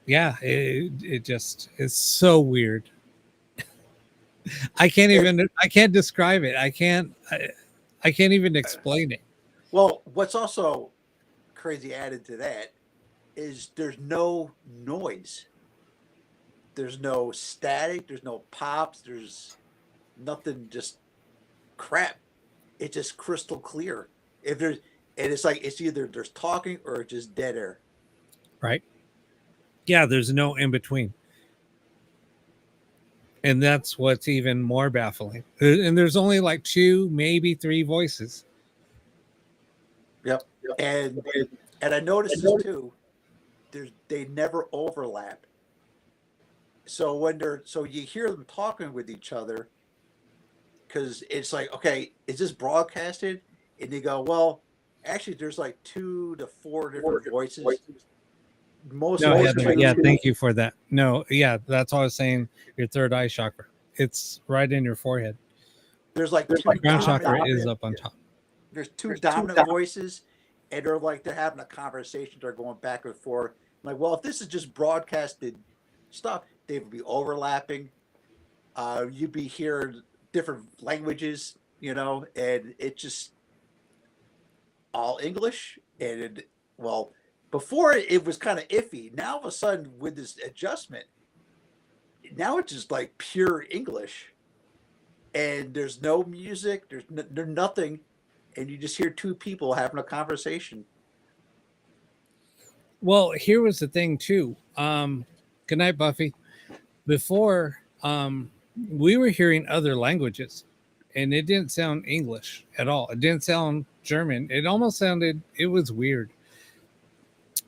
Yeah, it just is so weird. I can't describe it. I can't even explain it. Well, what's also crazy added to that is there's no noise. There's no static, there's no pops, there's nothing, just crap. It's just crystal clear. And it's like it's either there's talking or just dead air. Right. Yeah, there's no in between. And that's what's even more baffling. And there's only like 2, maybe 3 voices. Yep. And I noticed this too. They never overlap. So you hear them talking with each other, because it's like, okay, is this broadcasted? And they go, well, actually, there's like 2 to 4 different voices. Thank you for that. No, yeah, that's all I was saying. Your third eye chakra, it's right in your forehead. There's like crown chakra is up on top. There's two dominant voices, and they're having a conversation. They're going back and forth. I'm like, well, if this is just broadcasted stuff, they would be overlapping. You'd be hearing different languages, and it's just all English. And before it was kind of iffy. Now all of a sudden with this adjustment, now it's just like pure English, and there's no music. There's nothing, and you just hear 2 people having a conversation. Well, here was the thing too. Good night, Buffy. Before, we were hearing other languages, and it didn't sound English at all. It didn't sound German. It almost sounded. It was weird.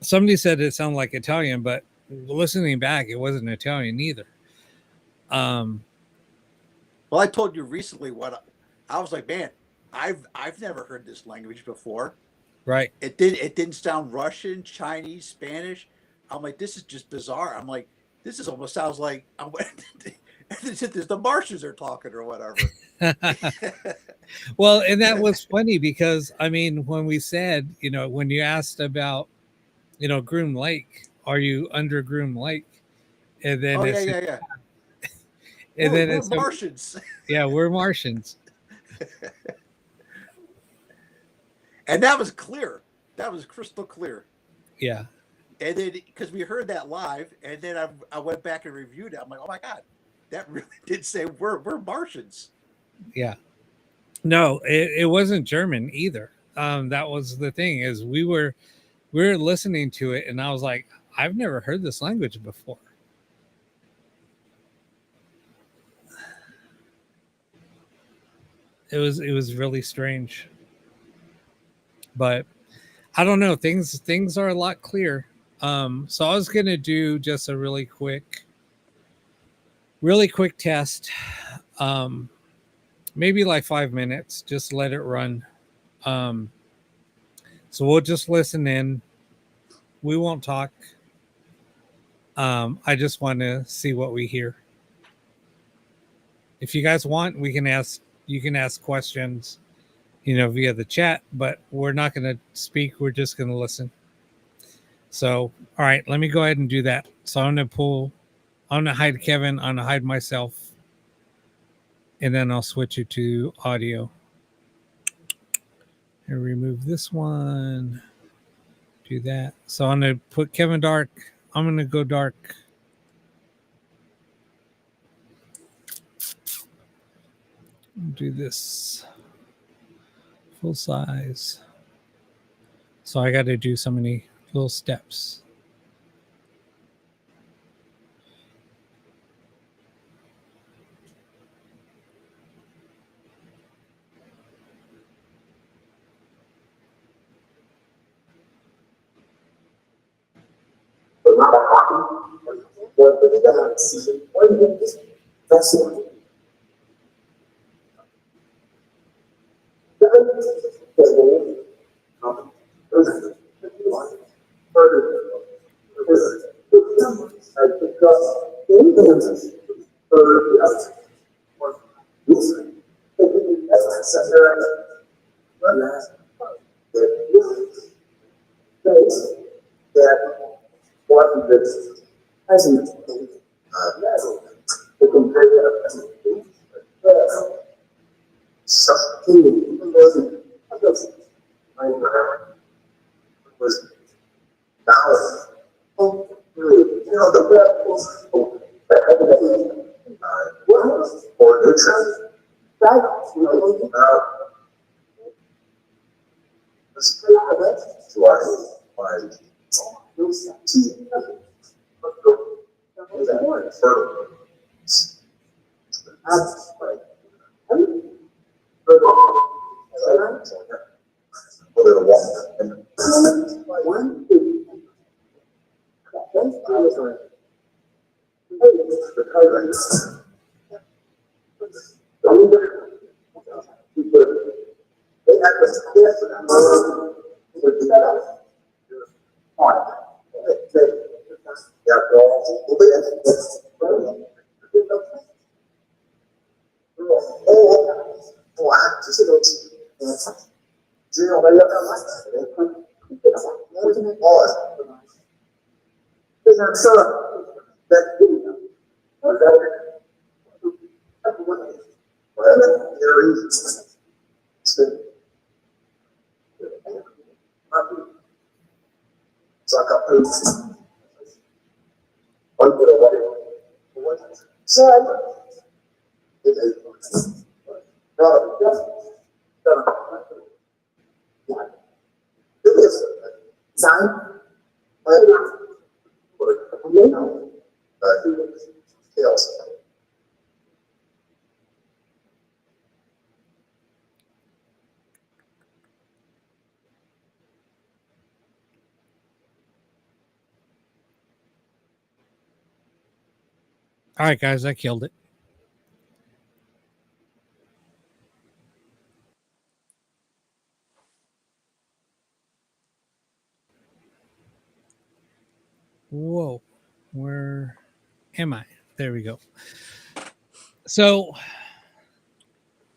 Somebody said it sounded like Italian, but listening back, it wasn't Italian either. Um, Well, I told you recently what I was like, man, I've never heard this language before. right. It didn't sound Russian, Chinese, Spanish. I'm like, this is just bizarre. I'm like, this is almost sounds like I'm the Martians are talking or whatever. Well, and that was funny because I mean, when we said, when you asked about, Groom Lake, are you under Groom Lake? And then Oh yeah, it's yeah, yeah. and then We're it's Martians. yeah, we're Martians. And that was clear. That was crystal clear. Yeah. And then because we heard that live, and then I went back and reviewed it. I'm like, oh my god, that really did say we're Martians. Yeah. No, it wasn't German either. That was the thing is we were listening to it, and I was like, I've never heard this language before. It was really strange, but I don't know. Things are a lot clearer. So I was gonna do just a really quick test. Maybe like 5 minutes. Just let it run. So we'll just listen in. We won't talk. I just want to see what we hear. If you guys want, you can ask questions, via the chat, but we're not going to speak. We're just going to listen. So, all right, let me go ahead and do that. So I'm going to hide Kevin. I'm going to hide myself. And then I'll switch it to audio. And remove this one. Do that. So I'm going to put Kevin dark. I'm going to go dark. Do this full size. So I got to do so many little steps. All right, guys, I killed it. Whoa, where am I? There we go. So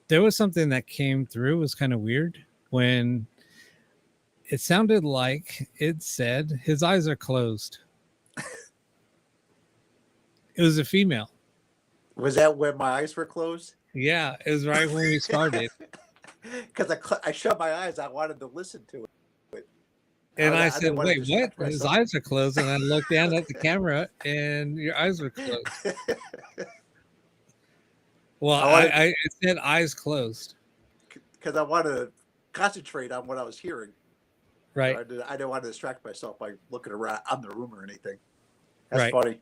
there was something that came through. It was kind of weird when it sounded like it said his eyes are closed. It was a female. Was that when my eyes were closed? Yeah, it was right when we started. Because I shut my eyes. I wanted to listen to it. And I said, didn't wanna wait, what? distract His myself. eyes are closed. And I looked down at the camera and your eyes were closed. Well, I it said eyes closed. Because I wanted to concentrate on what I was hearing. Right. So I didn't want to distract myself by looking around on the room or anything. That's Right. funny.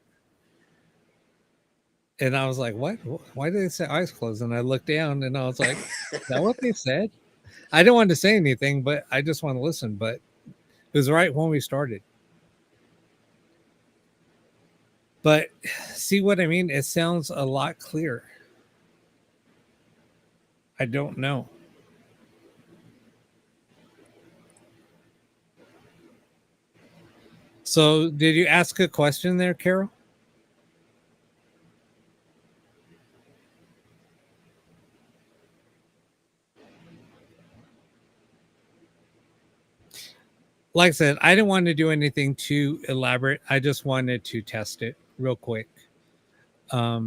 And I was like, what? Why did they say eyes closed? And I looked down and I was like, is that what they said? I didn't want to say anything, but I just want to listen. But it was right when we started. But see what I mean? It sounds a lot clearer. I don't know. So did you ask a question there, Carol? Like I said, I didn't want to do anything too elaborate. I just wanted to test it real quick. I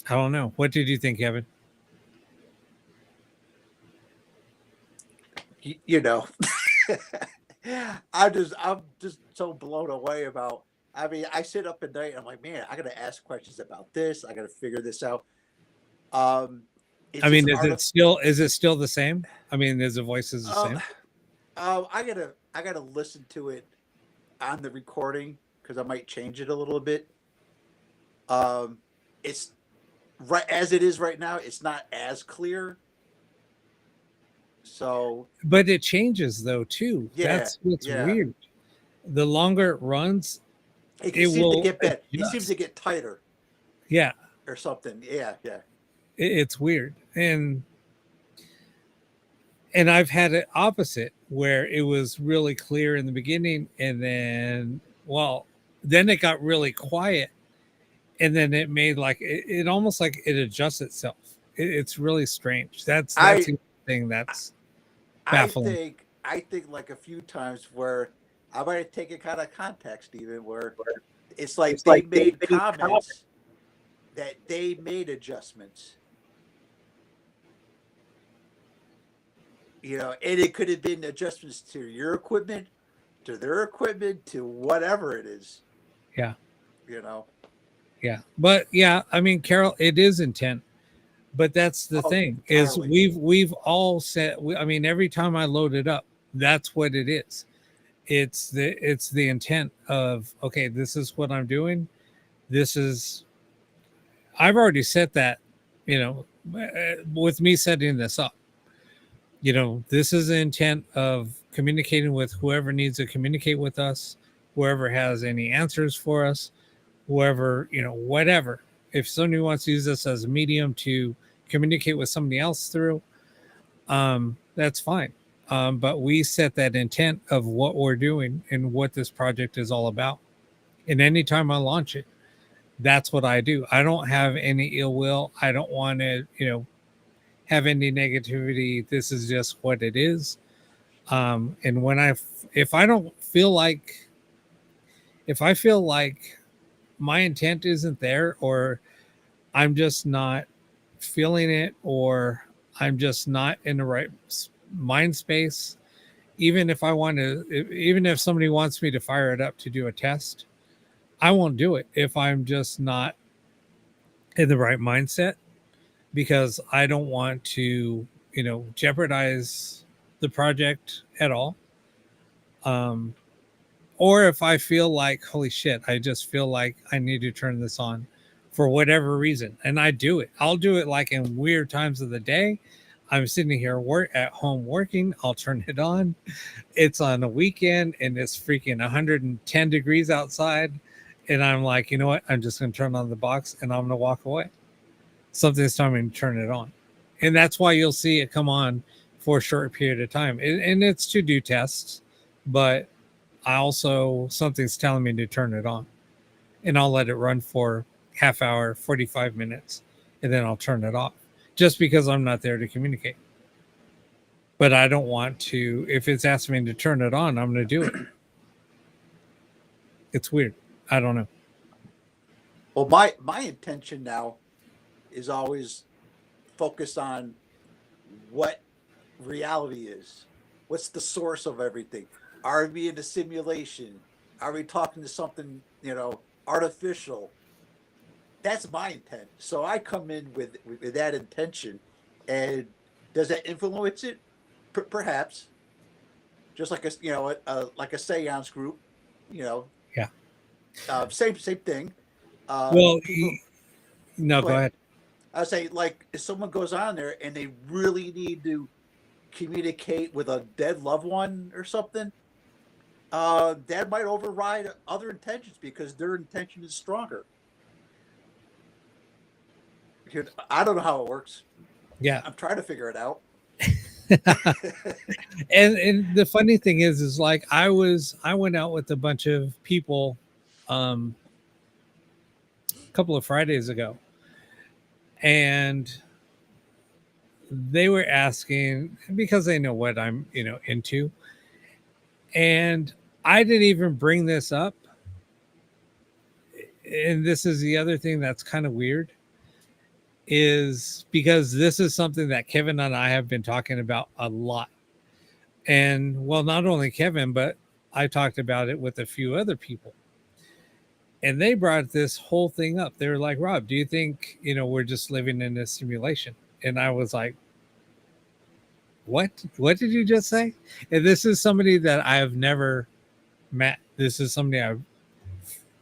don't know. What did you think, Kevin? You know, I'm just so blown away about. I mean, I sit up at night and I'm like, man, I got to ask questions about this. I got to figure this out. I mean, is it still the same? I mean, is the voices the same? I gotta listen to it on the recording because I might change it a little bit. It's right as it is right now. It's not as clear. So, But it changes though too. yeah, That's what's yeah. weird. The longer it runs, It it seems will to get better. It adjust. seems to get tighter Yeah, or something. Yeah, yeah. it's weird. And I've had it opposite where it was really clear in the beginning and then then it got really quiet and then it made like it almost like it adjusts itself. It's really strange. That's the thing that's baffling. I think like a few times where I might have taken kind of context even where it's like they made comments that they made adjustments. You know, and it could have been adjustments to your equipment, to their equipment, to whatever it is. Yeah. You know. Yeah. But yeah, I mean, Carol, it is intent. But that's the thing entirely. Is we've all said, I mean, every time I load it up, that's what it is. It's the intent of, okay, this is what I'm doing. I've already set that, you know, with me setting this up. You know, this is the intent of communicating with whoever needs to communicate with us, whoever has any answers for us, whoever, you know, whatever. If somebody wants to use this as a medium to communicate with somebody else through, that's fine. But we set that intent of what we're doing and what this project is all about. And anytime I launch it, that's what I do. I don't have any ill will. I don't want to, you know, have any negativity. This is just what it is. And if I feel like my intent isn't there, or I'm just not feeling it, or I'm just not in the right mind space, even if somebody wants me to fire it up to do a test, I won't do it if I'm just not in the right mindset, because I don't want to, you know, jeopardize the project at all. Or if I feel like, holy shit, I just feel like I need to turn this on for whatever reason, and I do it. I'll do it like in weird times of the day. I'm sitting here at home working. I'll turn it on. It's on a weekend and it's freaking 110 degrees outside. And I'm like, you know what? I'm just going to turn on the box and I'm going to walk away. Something's telling me to turn it on. And that's why you'll see it come on for a short period of time. And it's to do tests, but I also, something's telling me to turn it on. And I'll let it run for half hour, 45 minutes, and then I'll turn it off just because I'm not there to communicate. But I don't want to, if it's asking me to turn it on, I'm going to do it. It's weird. I don't know. Well, my intention now is always focused on what reality is. What's the source of everything? Are we in a simulation? Are we talking to something, artificial? That's my intent. So I come in with that intention, and does that influence it? Perhaps, just like like a seance group, Yeah. same thing. Well, no, go ahead. I would say, like, if someone goes on there and they really need to communicate with a dead loved one or something, that might override other intentions because their intention is stronger. I don't know how it works. Yeah. I'm trying to figure it out. and the funny thing is like I went out with a bunch of people a couple of Fridays ago, and they were asking because they know what I'm into, and I didn't even bring this up. And this is the other thing that's kind of weird, is because this is something that Kevin and I have been talking about a lot. And well, not only Kevin, but I talked about it with a few other people. And they brought this whole thing up. They were like, Rob, do you think, we're just living in a simulation? And I was like, what? What did you just say? And this is somebody that I have never met. This is somebody I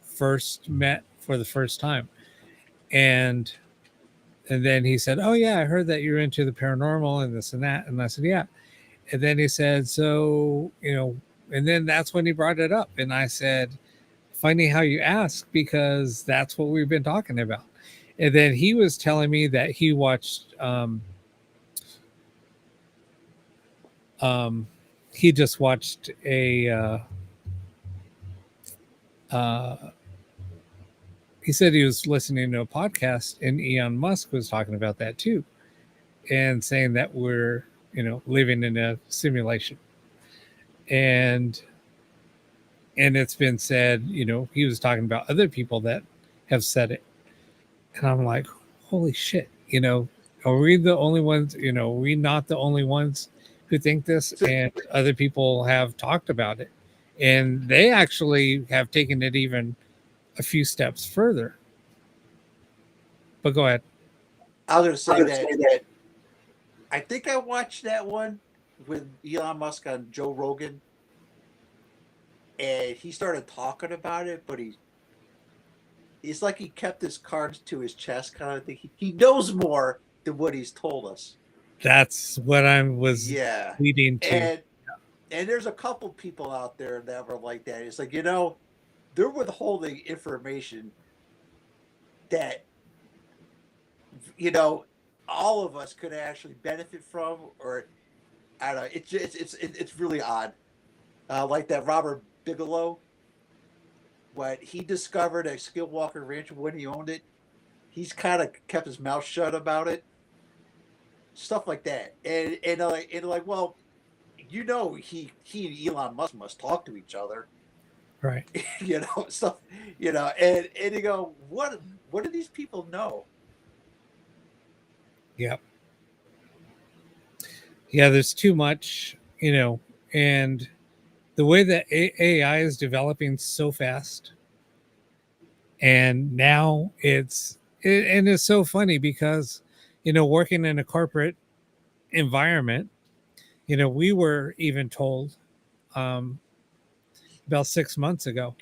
first met for the first time. And then he said, oh, yeah, I heard that you're into the paranormal and this and that. And I said, yeah. And then he said, so, and then that's when he brought it up. And I said, funny how you ask, because that's what we've been talking about. And then he was telling me that he watched, he just watched he said he was listening to a podcast and Elon Musk was talking about that too, and saying that we're, living in a simulation. And it's been said, he was talking about other people that have said it. And I'm like, holy shit, are we the only ones, are we not the only ones who think this? And other people have talked about it. And they actually have taken it even a few steps further. But go ahead. I was going to say that I think I watched that one with Elon Musk on Joe Rogan, and he started talking about it, but it's like he kept his cards to his chest kind of thing. He knows more than what he's told us. That's what I was leading to. And there's a couple people out there that were like that. It's like, they're withholding information that, all of us could actually benefit from, or I don't know. It's really odd. Like that Robert Bigelow, what he discovered at Skillwalker Ranch when he owned it, he's kind of kept his mouth shut about it. Stuff like that, and like, well, he and Elon Musk must talk to each other, right? Stuff, and you go, what do these people know? Yeah. Yeah, there's too much, and the way that AI is developing so fast. And now it's so funny because, working in a corporate environment, we were even told about 6 months ago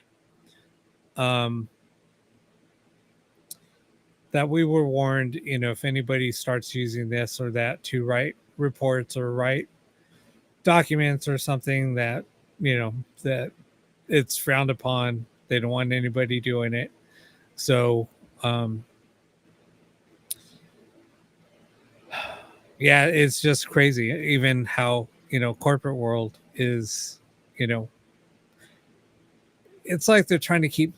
that we were warned, if anybody starts using this or that, to write reports or write documents or something that, that it's frowned upon. They don't want anybody doing it. So, yeah, it's just crazy. Even how, corporate world is, it's like they're trying to keep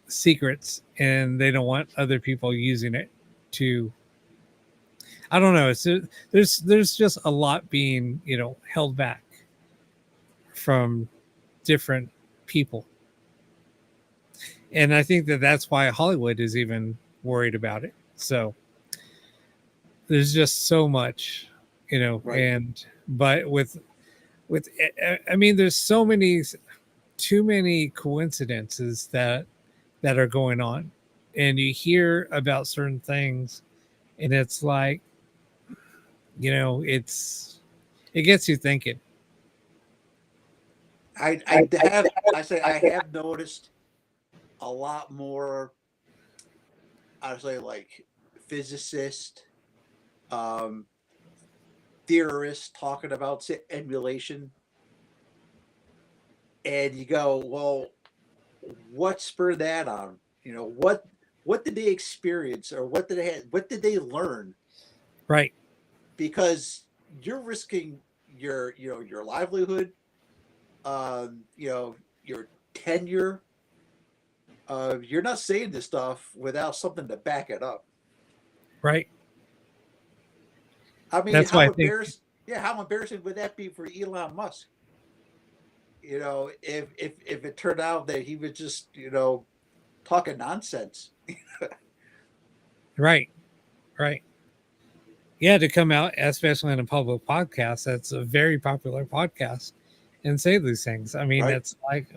secrets and they don't want other people using it to, I don't know. There's just a lot being, held back from different people. And I think that that's why Hollywood is even worried about it. So there's just so much, Right. and but I mean, there's so many, too many coincidences that are going on, and you hear about certain things, and it's like, it gets you thinking. I have noticed a lot more, I'd say, like physicists, um, theorists talking about emulation, and you go, well, what spurred that on? What did they experience, or what did they learn? Right. Because you're risking your livelihood, your tenure. You're not saying this stuff without something to back it up. Right. I mean, That's why I think, how embarrassing would that be for Elon Musk? If it turned out that he was just, talking nonsense. right. Right. Yeah, to come out, especially in a public podcast, that's a very popular podcast, and say these things. I mean, Right. it's like,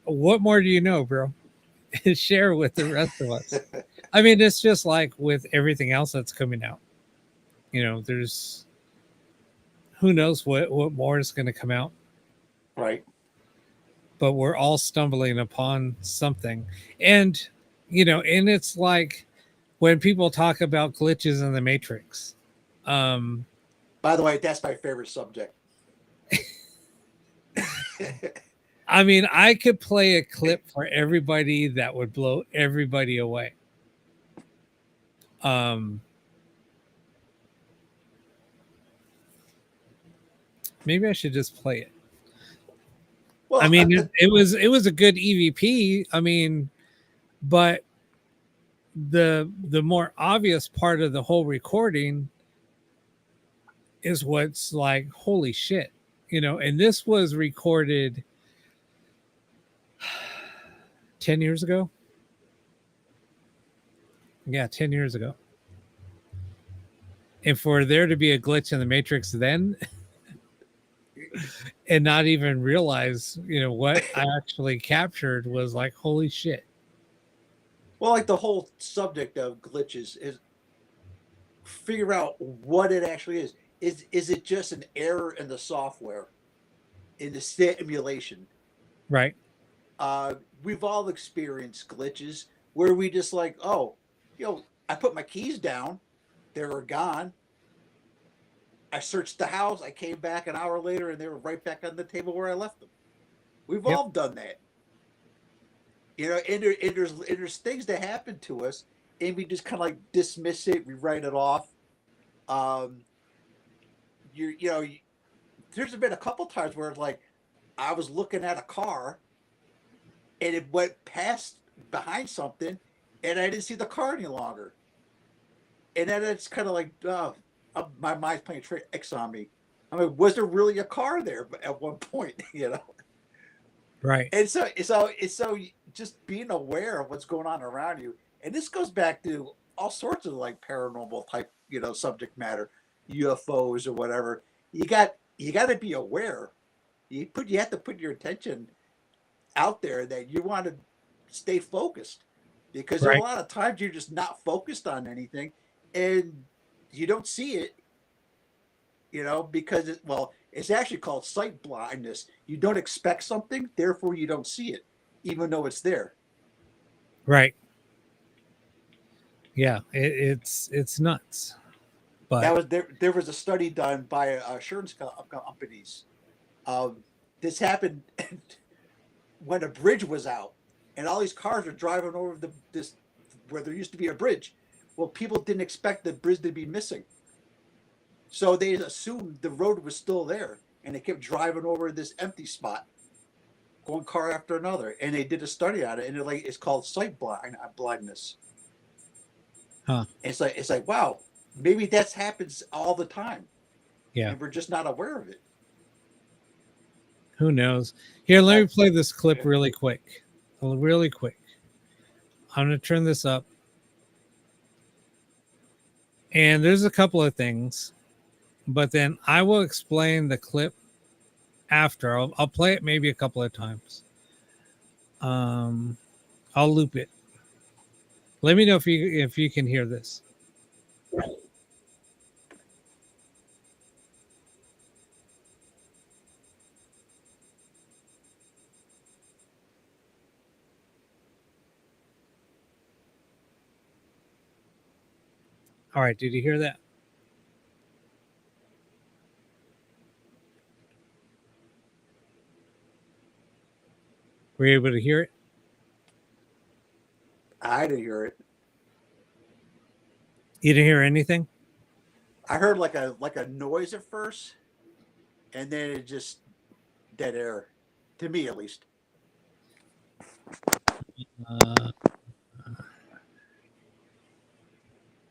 what more do you know, bro? Share with the rest of us. I mean, it's just like with everything else that's coming out. There's, who knows what more is going to come out, Right. but we're all stumbling upon something. And, and it's like when people talk about glitches in the matrix. By the way, that's my favorite subject. I mean, I could play a clip for everybody that would blow everybody away. Maybe I should just play it. Well, I mean, it was a good EVP. I mean, but the more obvious part of the whole recording is what's like, holy shit, and this was recorded 10 years ago. Yeah, 10 years ago. And for there to be a glitch in the matrix then and not even realize, what I actually captured was like, holy shit. well, like the whole subject of glitches is figure out what it actually is. Is it just an error in the software, in the simulation? Right. We've all experienced glitches where we just like, oh, I put my keys down, they were gone. I searched the house, I came back an hour later, and they were right back on the table where I left them. We've Yep. all done that. And there's things that happen to us, and we just kind of like dismiss it, we write it off. Um, you you know, there's been a couple times where it's like I was looking at a car and it went past behind something, and I didn't see the car any longer. And then it's kind of like, my mind's playing tricks on me. I mean, was there really a car there at one point? Right. And so just being aware of what's going on around you, and this goes back to all sorts of like paranormal type, subject matter, UFOs or whatever. You got to be aware. You have to put your attention out there that you want to stay focused, because there are a Right. lot of times you're just not focused on anything, and you don't see it, because it's actually called sight blindness. You don't expect something, therefore you don't see it, even though it's there. Right. Yeah. It's nuts. But that was there was a study done by insurance companies. This happened when a bridge was out, and all these cars were driving over this where there used to be a bridge. Well, people didn't expect the bridge to be missing, so they assumed the road was still there, and they kept driving over this empty spot, one car after another. And they did a study on it, and it's called blindness. huh, It's like wow, maybe that happens all the time, yeah, and we're just not aware of it. who knows? Here, let me play this clip really quick. Really quick. I'm going to turn this up. And there's a couple of things, but then I will explain the clip after. I'll play it maybe a couple of times. I'll loop it. Let me know if you can hear this. All right, did you hear that? Were you able to hear it? I didn't hear it. You didn't hear anything? I heard like a noise at first, and then it just dead air, to me at least.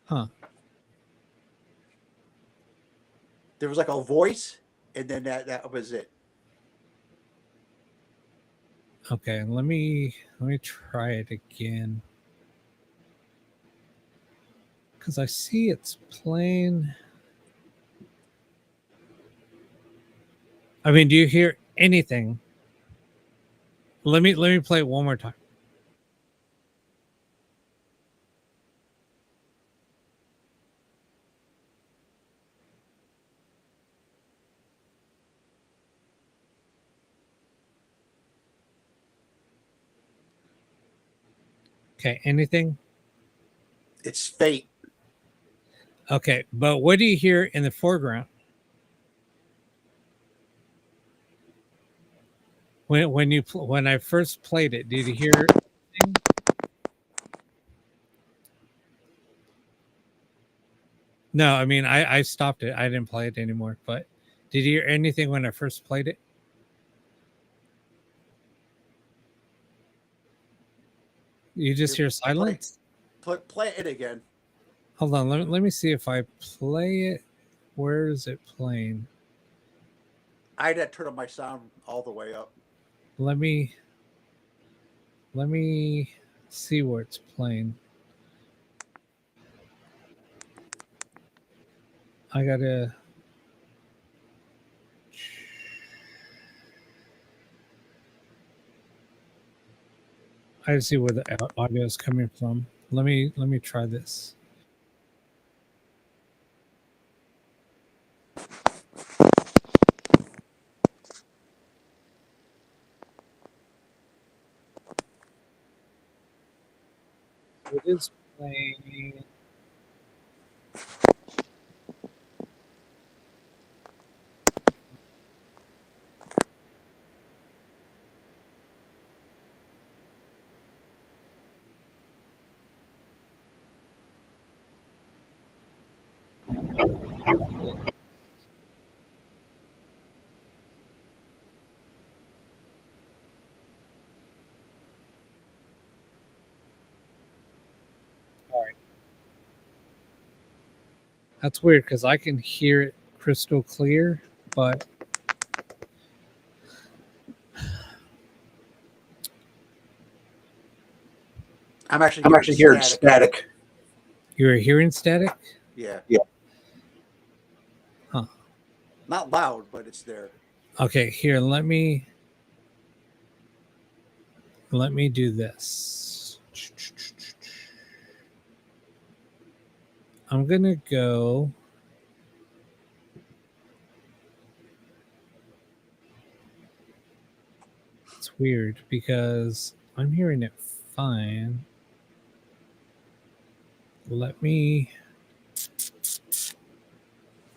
Huh. There was like a voice, and then that was it. Okay, let me try it again. Because I see it's playing. I mean, do you hear anything? Let me play it one more time. Okay, anything? It's fate. Okay, but what do you hear in the foreground? When I first played it, did you hear anything? No, I mean I stopped it. I didn't play it anymore. But did you hear anything when I first played it? You just hear silence? Play it again. Hold on, let me see if I play it. Where is it playing? I had to turn up my sound all the way up. Let me see where it's playing. I gotta see where the audio is coming from. Let me try this. It is playing. All right. That's weird because I can hear it crystal clear, but I'm actually hearing static. you're hearing static? Yeah. Yeah. Huh. Not loud, but it's there. Okay, here, let me do this. I'm gonna go. It's weird because I'm hearing it fine. Let me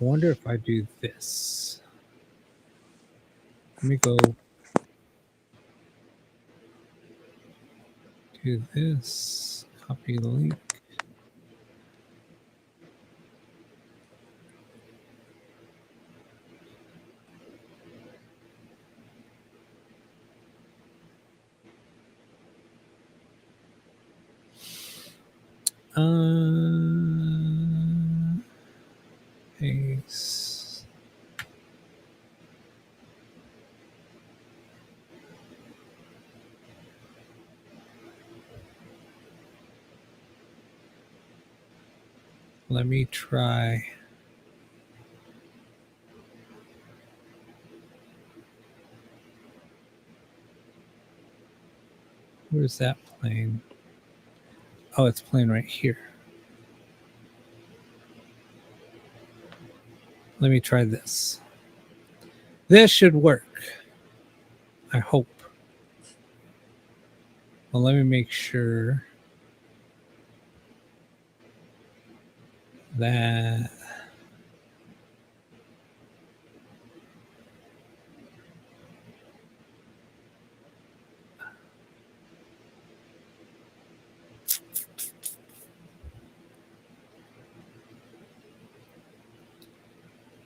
I wonder if I do this. Let me go do this. Copy the link. Paste. Let me try. Where's that playing? Oh, it's playing right here. Let me try this. This should work. I hope. Well, let me make sure that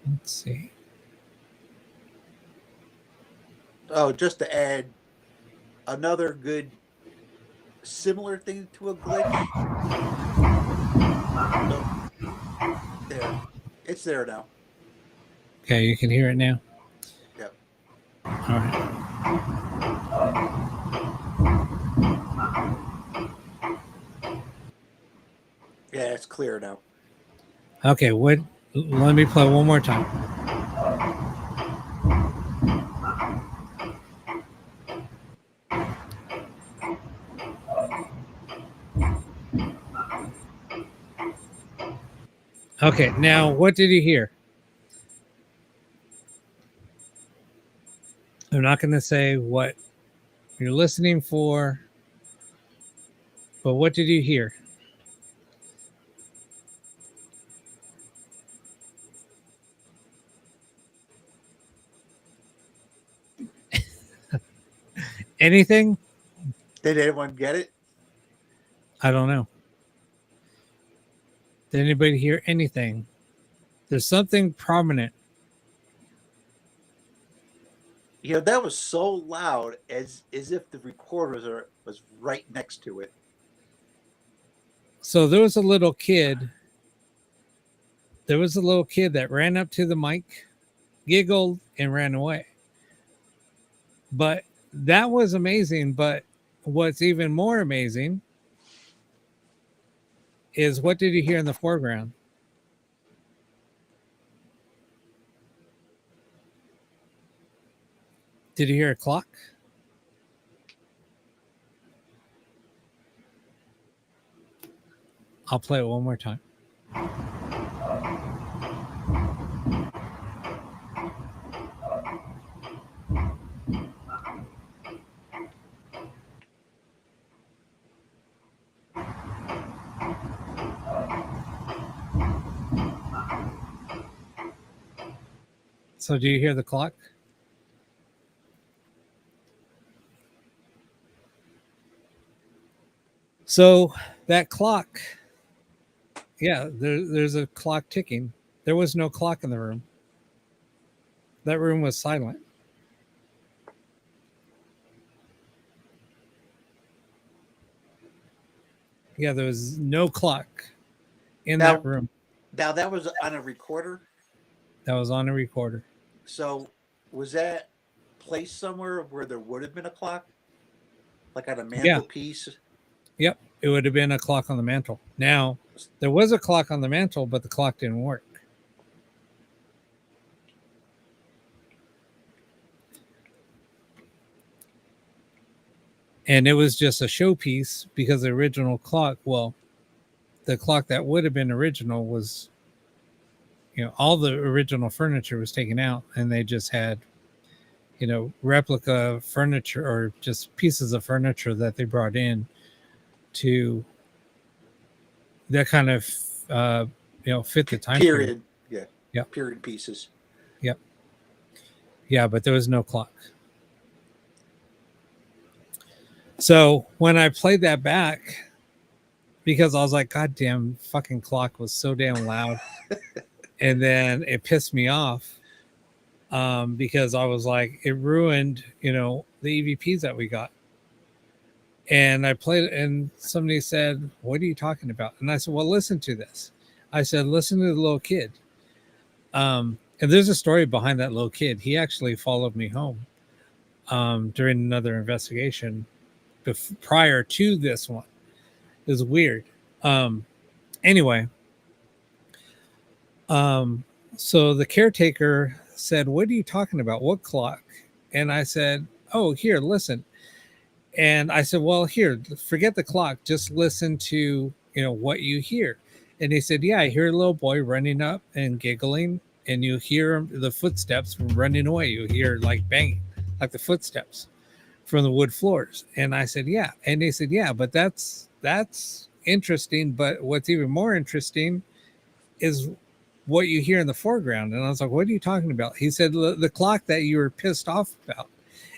let's see. Oh, just to add another good similar thing to a glitch. So, there. It's there now. Okay, you can hear it now. Yep. All right. Yeah, it's clear now. Okay, what? Let me play one more time. Okay, now what did you hear? I'm not going to say what you're listening for, but what did you hear? Anything? Did anyone get it? I don't know. Did anybody hear anything? There's something prominent. You know, that was so loud as if the recorder was right next to it. So there was a little kid. There was a little kid that ran up to the mic, giggled, and ran away. But that was amazing. But what's even more amazing is what did you hear in the foreground? Did you hear a clock? I'll play it one more time. So do you hear the clock? So that clock, yeah, there's a clock ticking. There was no clock in the room. That room was silent. Yeah, there was no clock in that room. Now that was on a recorder. That was on a recorder. So was that placed somewhere where there would have been a clock? Like on a mantelpiece? Yep. It would have been a clock on the mantle. Now, there was a clock on the mantle, but the clock didn't work. And it was just a showpiece because the original clock, well, the clock that would have been original was, you know, all the original furniture was taken out and they just had, you know, replica furniture or just pieces of furniture that they brought in to that kind of, you know, fit the time period. period. Yep. period pieces. Yep. Yeah, but there was no clock. So when I played that back, because I was like, God damn, fucking clock was so damn loud. And then it pissed me off because I was like, it ruined, the EVPs that we got. And I played it, and somebody said, what are you talking about? And I said, well, listen to this. I said, listen to the little kid. And there's a story behind that little kid. He actually followed me home during another investigation prior to this one. It was weird. Anyway, so the caretaker said, what are you talking about? What clock? And I said, oh, here, listen. And I said, well, here, forget the clock. Just listen to, what you hear. And he said, yeah, I hear a little boy running up and giggling, and you hear the footsteps running away. You hear like banging, like the footsteps from the wood floors. And I said, yeah. And he said, yeah, but that's interesting. But what's even more interesting is what you hear in the foreground. And I was like, what are you talking about? He said, the clock that you were pissed off about.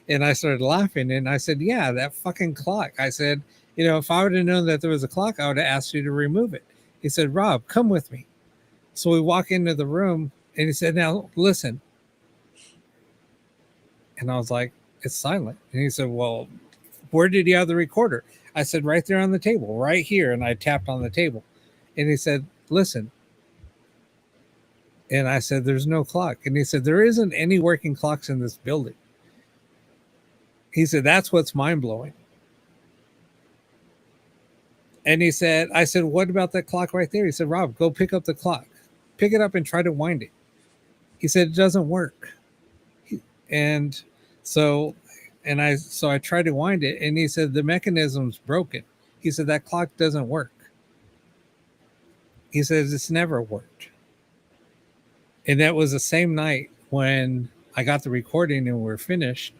And I started laughing, and I said, yeah, that fucking clock. I said, if I would have known that there was a clock, I would have asked you to remove it. He said, Rob, come with me. So we walk into the room, and he said, now listen. And I was like, it's silent. And he said, well, where did he have the recorder? I said, right there on the table, right here. And I tapped on the table. And he said, listen. And I said, there's no clock. And he said, there isn't any working clocks in this building. He said, that's what's mind-blowing. And he said, I said, what about that clock right there? He said, Rob, go pick up the clock. Pick it up and try to wind it. He said, it doesn't work. And so I tried to wind it, and he said, the mechanism's broken. He said, that clock doesn't work. He says, it's never worked. And that was the same night when I got the recording and we're finished.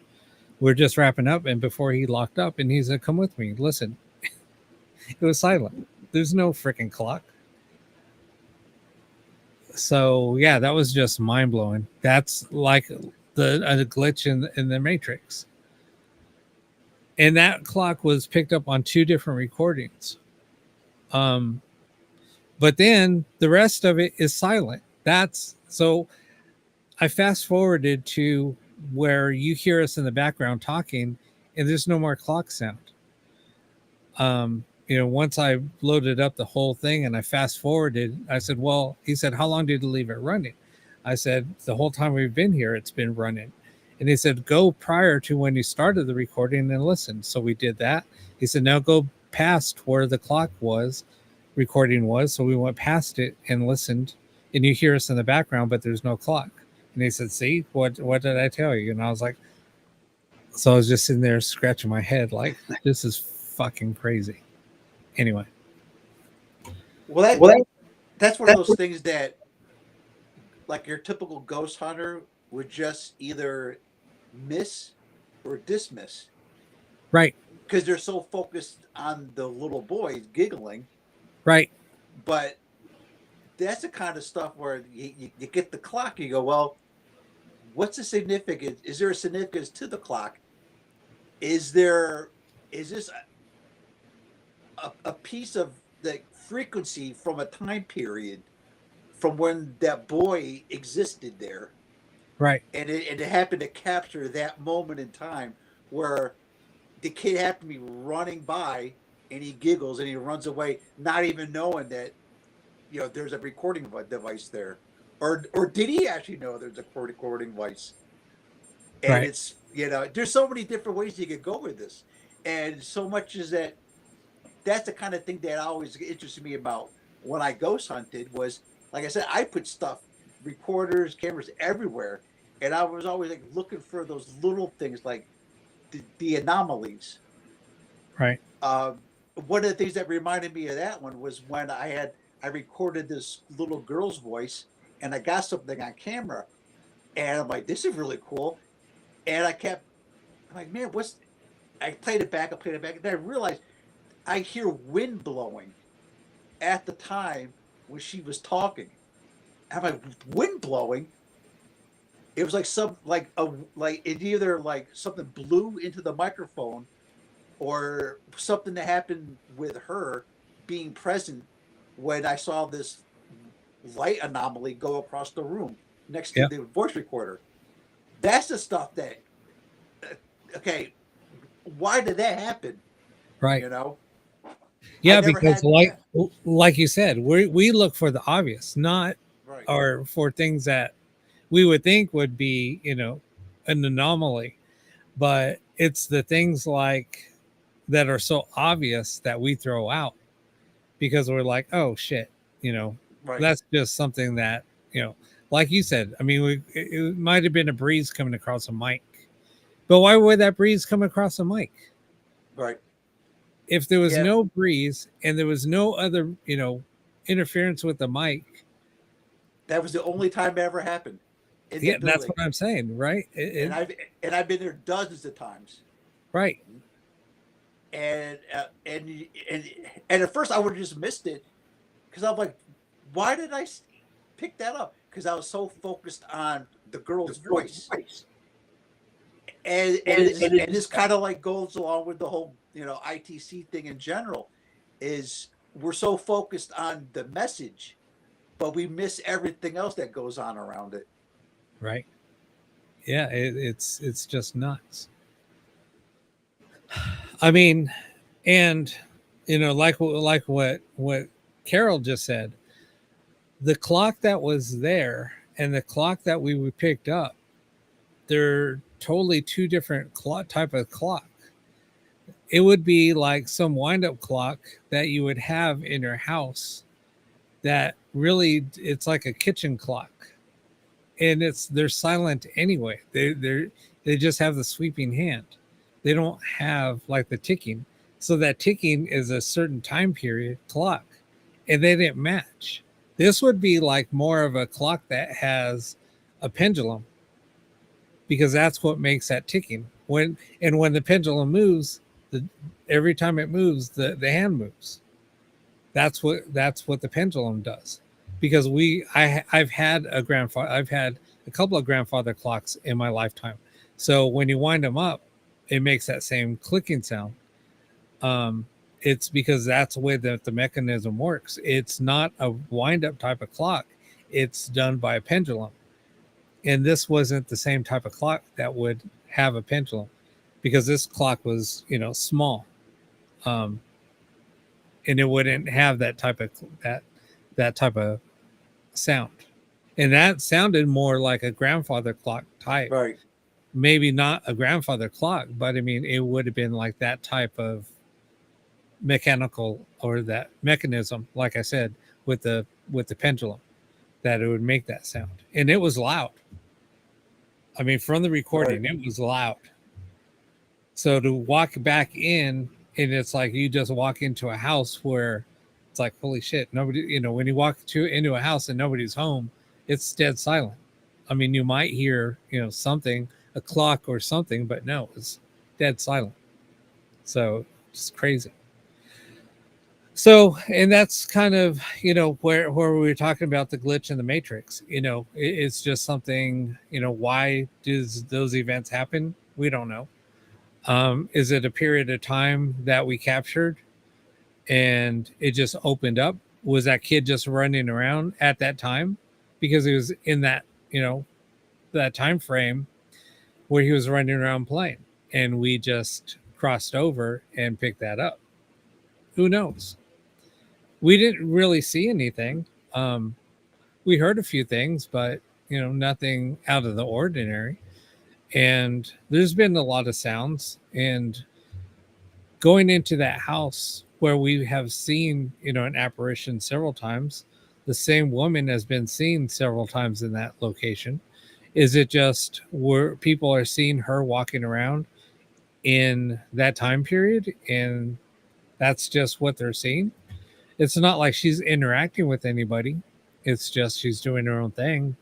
We're just wrapping up, and before he locked up, and he said, come with me, listen. It was silent. There's no freaking clock. So yeah, that was just mind-blowing. That's like the glitch in the Matrix. And that clock was picked up on 2 different recordings. But then the rest of it is silent. So I fast forwarded to where you hear us in the background talking, and there's no more clock sound. Once I loaded up the whole thing and I fast forwarded, I said, well, he said, how long did you leave it running? I said, the whole time we've been here, it's been running. And he said, go prior to when you started the recording and listen. So we did that. He said, now go past where the clock recording was. So we went past it and listened, and you hear us in the background, but there's no clock. And he said, see, what did I tell you? And I was like, so I was just sitting there scratching my head like, this is fucking crazy. Anyway. Well, that's one of those things that, like, your typical ghost hunter would just either miss or dismiss. Right. Because they're so focused on the little boys giggling. Right. But that's the kind of stuff where you get the clock, you go, well, what's the significance? Is there a significance to the clock? Is this a piece of the frequency from a time period from when that boy existed there? Right. And it happened to capture that moment in time where the kid happened to be running by, and he giggles and he runs away, not even knowing that, there's a recording device there. Or did he actually know there's a recording device? And right. It's, there's so many different ways you could go with this. And so much is that's the kind of thing that always interested me about when I ghost hunted was, like I said, I put stuff, recorders, cameras everywhere. And I was always like looking for those little things, like the anomalies. Right. One of the things that reminded me of that one was when I recorded this little girl's voice, and I got something on camera, and I'm like, this is really cool. And I'm like, man, I played it back, and then I realized I hear wind blowing at the time when she was talking. I'm like, wind blowing. It was like it either like something blew into the microphone or something that happened with her being present when I saw this light anomaly go across the room next to Yeah. the voice recorder. That's the stuff that, okay, why did that happen? Right. You know, I Yeah, never because had, yeah, like you said, we look for the obvious, not right, or for things that we would think would be, an anomaly, but it's the things like that are so obvious that we throw out because we're like, oh shit, you know, right, that's just something that, like you said, I mean, it might have been a breeze coming across a mic, but why would that breeze come across a mic? right. If there was Yeah, no breeze and there was no other, interference with the mic, that was the only time it ever happened in yeah, that that's building, what I'm saying, right? and I've been there dozens of times, Right. and and at first I would have just missed it because I'm like, why did I pick that up? Because I was so focused on the girl's voice, and this kind of like goes along with the whole ITC thing in general, is we're so focused on the message, but we miss everything else that goes on around it. Right. Yeah, it's just nuts. I mean, and like what Carol just said, the clock that was there and the clock that we picked up, they're totally two different type of clock. It would be like some wind up clock that you would have in your house that really it's like a kitchen clock, and they're silent anyway. They just have the sweeping hand. They don't have like the ticking. So that ticking is a certain time period clock, and they didn't match. This would be like more of a clock that has a pendulum, because that's what makes that ticking. When the pendulum moves, the every time it moves, the hand moves. That's what the pendulum does. Because I've had a couple of grandfather clocks in my lifetime. So when you wind them up, it makes that same clicking sound. Um, it's because that's the way that the mechanism works. It's not a wind up type of clock. It's done by a pendulum. And this wasn't the same type of clock that would have a pendulum, because this clock was, small. Um, and it wouldn't have that type of sound. And that sounded more like a grandfather clock type. Right. Maybe not a grandfather clock, but I mean, it would have been like that type of mechanical, or that mechanism, like I said, with the pendulum, that it would make that sound. And it was loud. I mean, from the recording, Right. it was loud. So to walk back in, and it's like you just walk into a house where it's like, holy shit, nobody, when you walk into a house and nobody's home, it's dead silent. I mean, you might hear, something, a clock or something, but no, it's dead silent. So it's crazy. So, and that's kind of, where we were talking about the glitch in the matrix. It's just something, why does those events happen? We don't know. Is it a period of time that we captured and it just opened up? Was that kid just running around at that time because he was in that, that time frame where he was running around playing, and we just crossed over and picked that up? Who knows? We didn't really see anything. We heard a few things, but nothing out of the ordinary. And there's been a lot of sounds, and going into that house where we have seen, an apparition several times, the same woman has been seen several times in that location. Is it just where people are seeing her walking around in that time period, and that's just what they're seeing? It's not like she's interacting with anybody. It's just she's doing her own thing,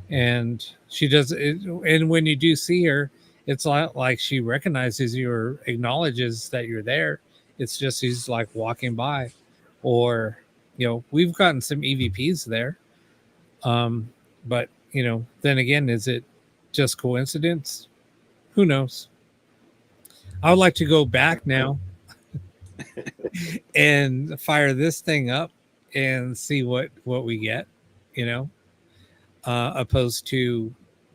and she does it. And when you do see her, it's like she recognizes you or acknowledges that you're there. It's just she's like walking by. Or we've gotten some EVPs there. But then again, is it just coincidence? Who knows? I would like to go back now and fire this thing up and see what we get, you know, opposed to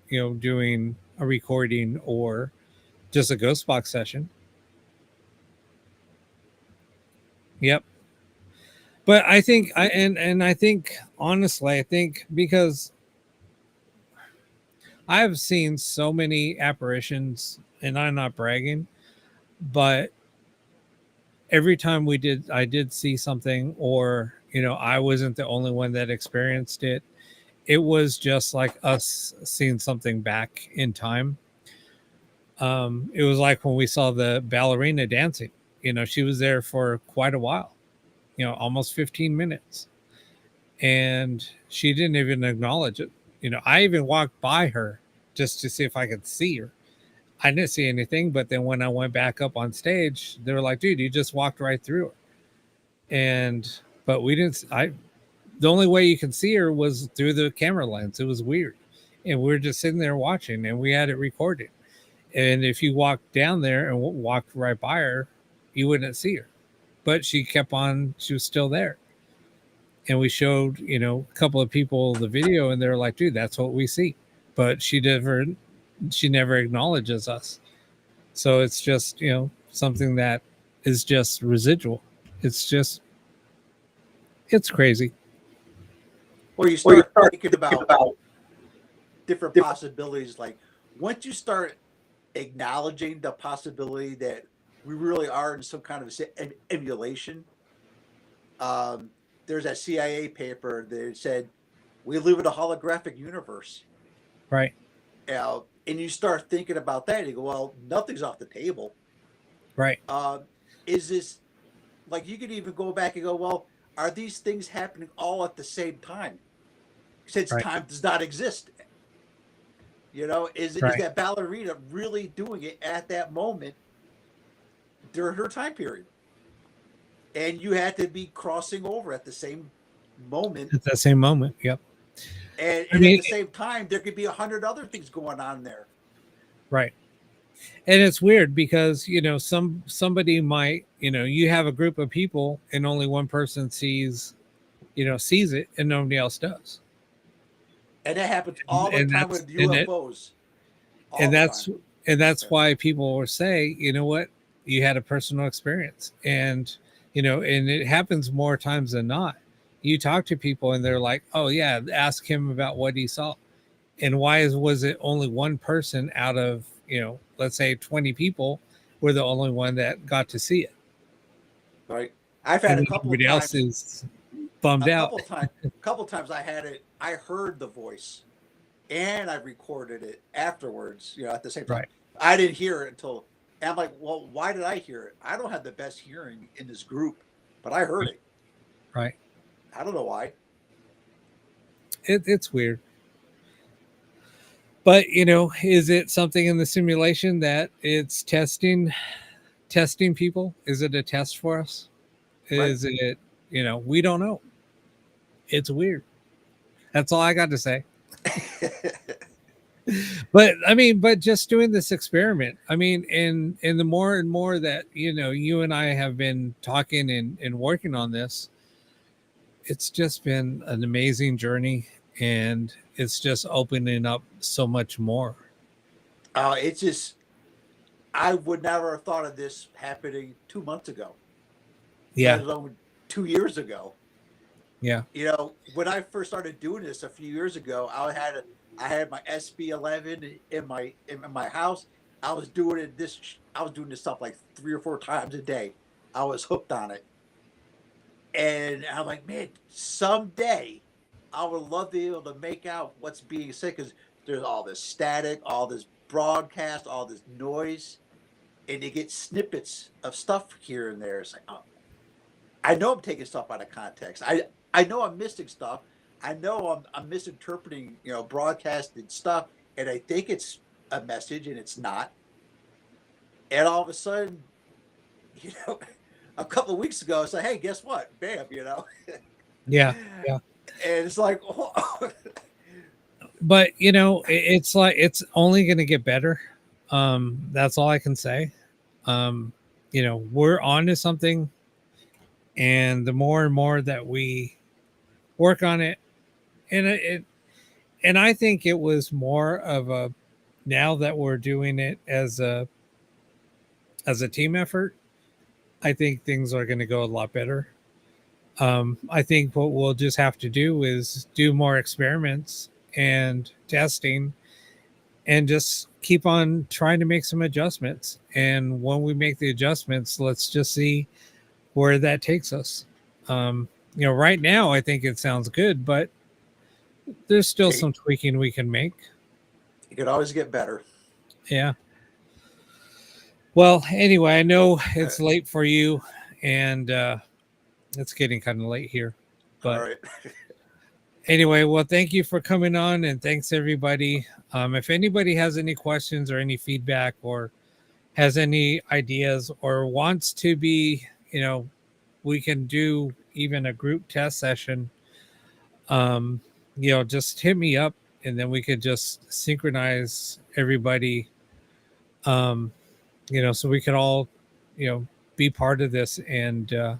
doing a recording or just a ghost box session. Yep. But I think I think honestly, I think because I've seen so many apparitions, and I'm not bragging, but every time I did see something, or I wasn't the only one that experienced it. It was just like us seeing something back in time. It was like when we saw the ballerina dancing. She was there for quite a while. Almost 15 minutes, and she didn't even acknowledge it. I even walked by her just to see if I could see her. I didn't see anything, but then when I went back up on stage, they were like, "Dude, you just walked right through her." And but we didn't. The only way you can see her was through the camera lens. It was weird, and we were just sitting there watching, and we had it recorded. And if you walked down there and walked right by her, you wouldn't see her. But she kept on. She was still there. And we showed a couple of people the video, and they're like, "Dude, that's what we see." But she never acknowledges us. So it's just something that is just residual. It's crazy. Or you start thinking about different possibilities. Like once you start acknowledging the possibility that we really are in some kind of emulation. There's that CIA paper that said we live in a holographic universe. Right. And you start thinking about that, and you go, well, nothing's off the table. Right. Is this like you could even go back and go, well, are these things happening all at the same time? Since time does not exist. Is that ballerina really doing it at that moment during her time period? And you had to be crossing over at the same moment. At that same moment, yep. And at the same time, there could be 100 other things going on there. Right. And it's weird because somebody might you have a group of people and only one person sees it and nobody else does. And that happens all the time with UFOs. And that's why people will say, you know what, you had a personal experience, and and it happens more times than not. You talk to people and they're like, oh yeah, ask him about what he saw. And why was it only one person out of let's say 20 people were the only one that got to see it? Right. I've had a couple of times. Else is bummed out. A couple times I had it. I heard the voice, and I recorded it afterwards. At the same time, right. I didn't hear it until. And I'm like, well, why did I hear it? I don't have the best hearing in this group, but I heard it. Right. I don't know why. It's weird. But is it something in the simulation that it's testing people? Is it a test for us? Right. Is it we don't know. It's weird. That's all I got to say. But just doing this experiment, and the more and more that you and I have been talking and working on this, it's just been an amazing journey, and it's just opening up so much more. It's just, I would never have thought of this happening 2 months ago. Yeah. Let alone 2 years ago. Yeah. When I first started doing this a few years ago, I had my SB11 in my house. I was doing this stuff like 3 or 4 times a day. I was hooked on it. And I'm like, man, someday I would love to be able to make out what's being said, because there's all this static, all this broadcast, all this noise, and you get snippets of stuff here and there. It's like, oh, I know I'm taking stuff out of context. I know I'm missing stuff. I know I'm misinterpreting, broadcasted stuff, and I think it's a message, and it's not. And all of a sudden, a couple of weeks ago, it's like, hey, guess what? Bam, Yeah. And it's like, oh, but it's like it's only going to get better. That's all I can say. um we're on to something, and the more and more that we work on it, and I think it was more of a, now that we're doing it as a team effort, I think things are going to go a lot better. I think what we'll just have to do is do more experiments and testing, and just keep on trying to make some adjustments. And when we make the adjustments, let's just see where that takes us. Right now, I think it sounds good, but there's still some tweaking we can make. You could always get better. Yeah. Well, anyway, I know it's late for you, and it's getting kind of late here. But all right. anyway, well, thank you for coming on, and thanks everybody. If anybody has any questions or any feedback, or has any ideas, or wants to be, we can do even a group test session. Just hit me up, and then we could just synchronize everybody. So we could all, be part of this, and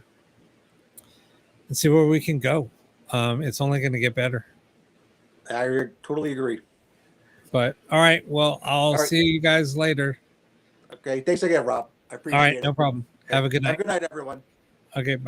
see where we can go. It's only going to get better. I totally agree. But all right, well, I'll see you guys later. Okay, thanks again, Rob. I appreciate it. All right, no problem. Have a good night. Have a good night, everyone. Okay, bye.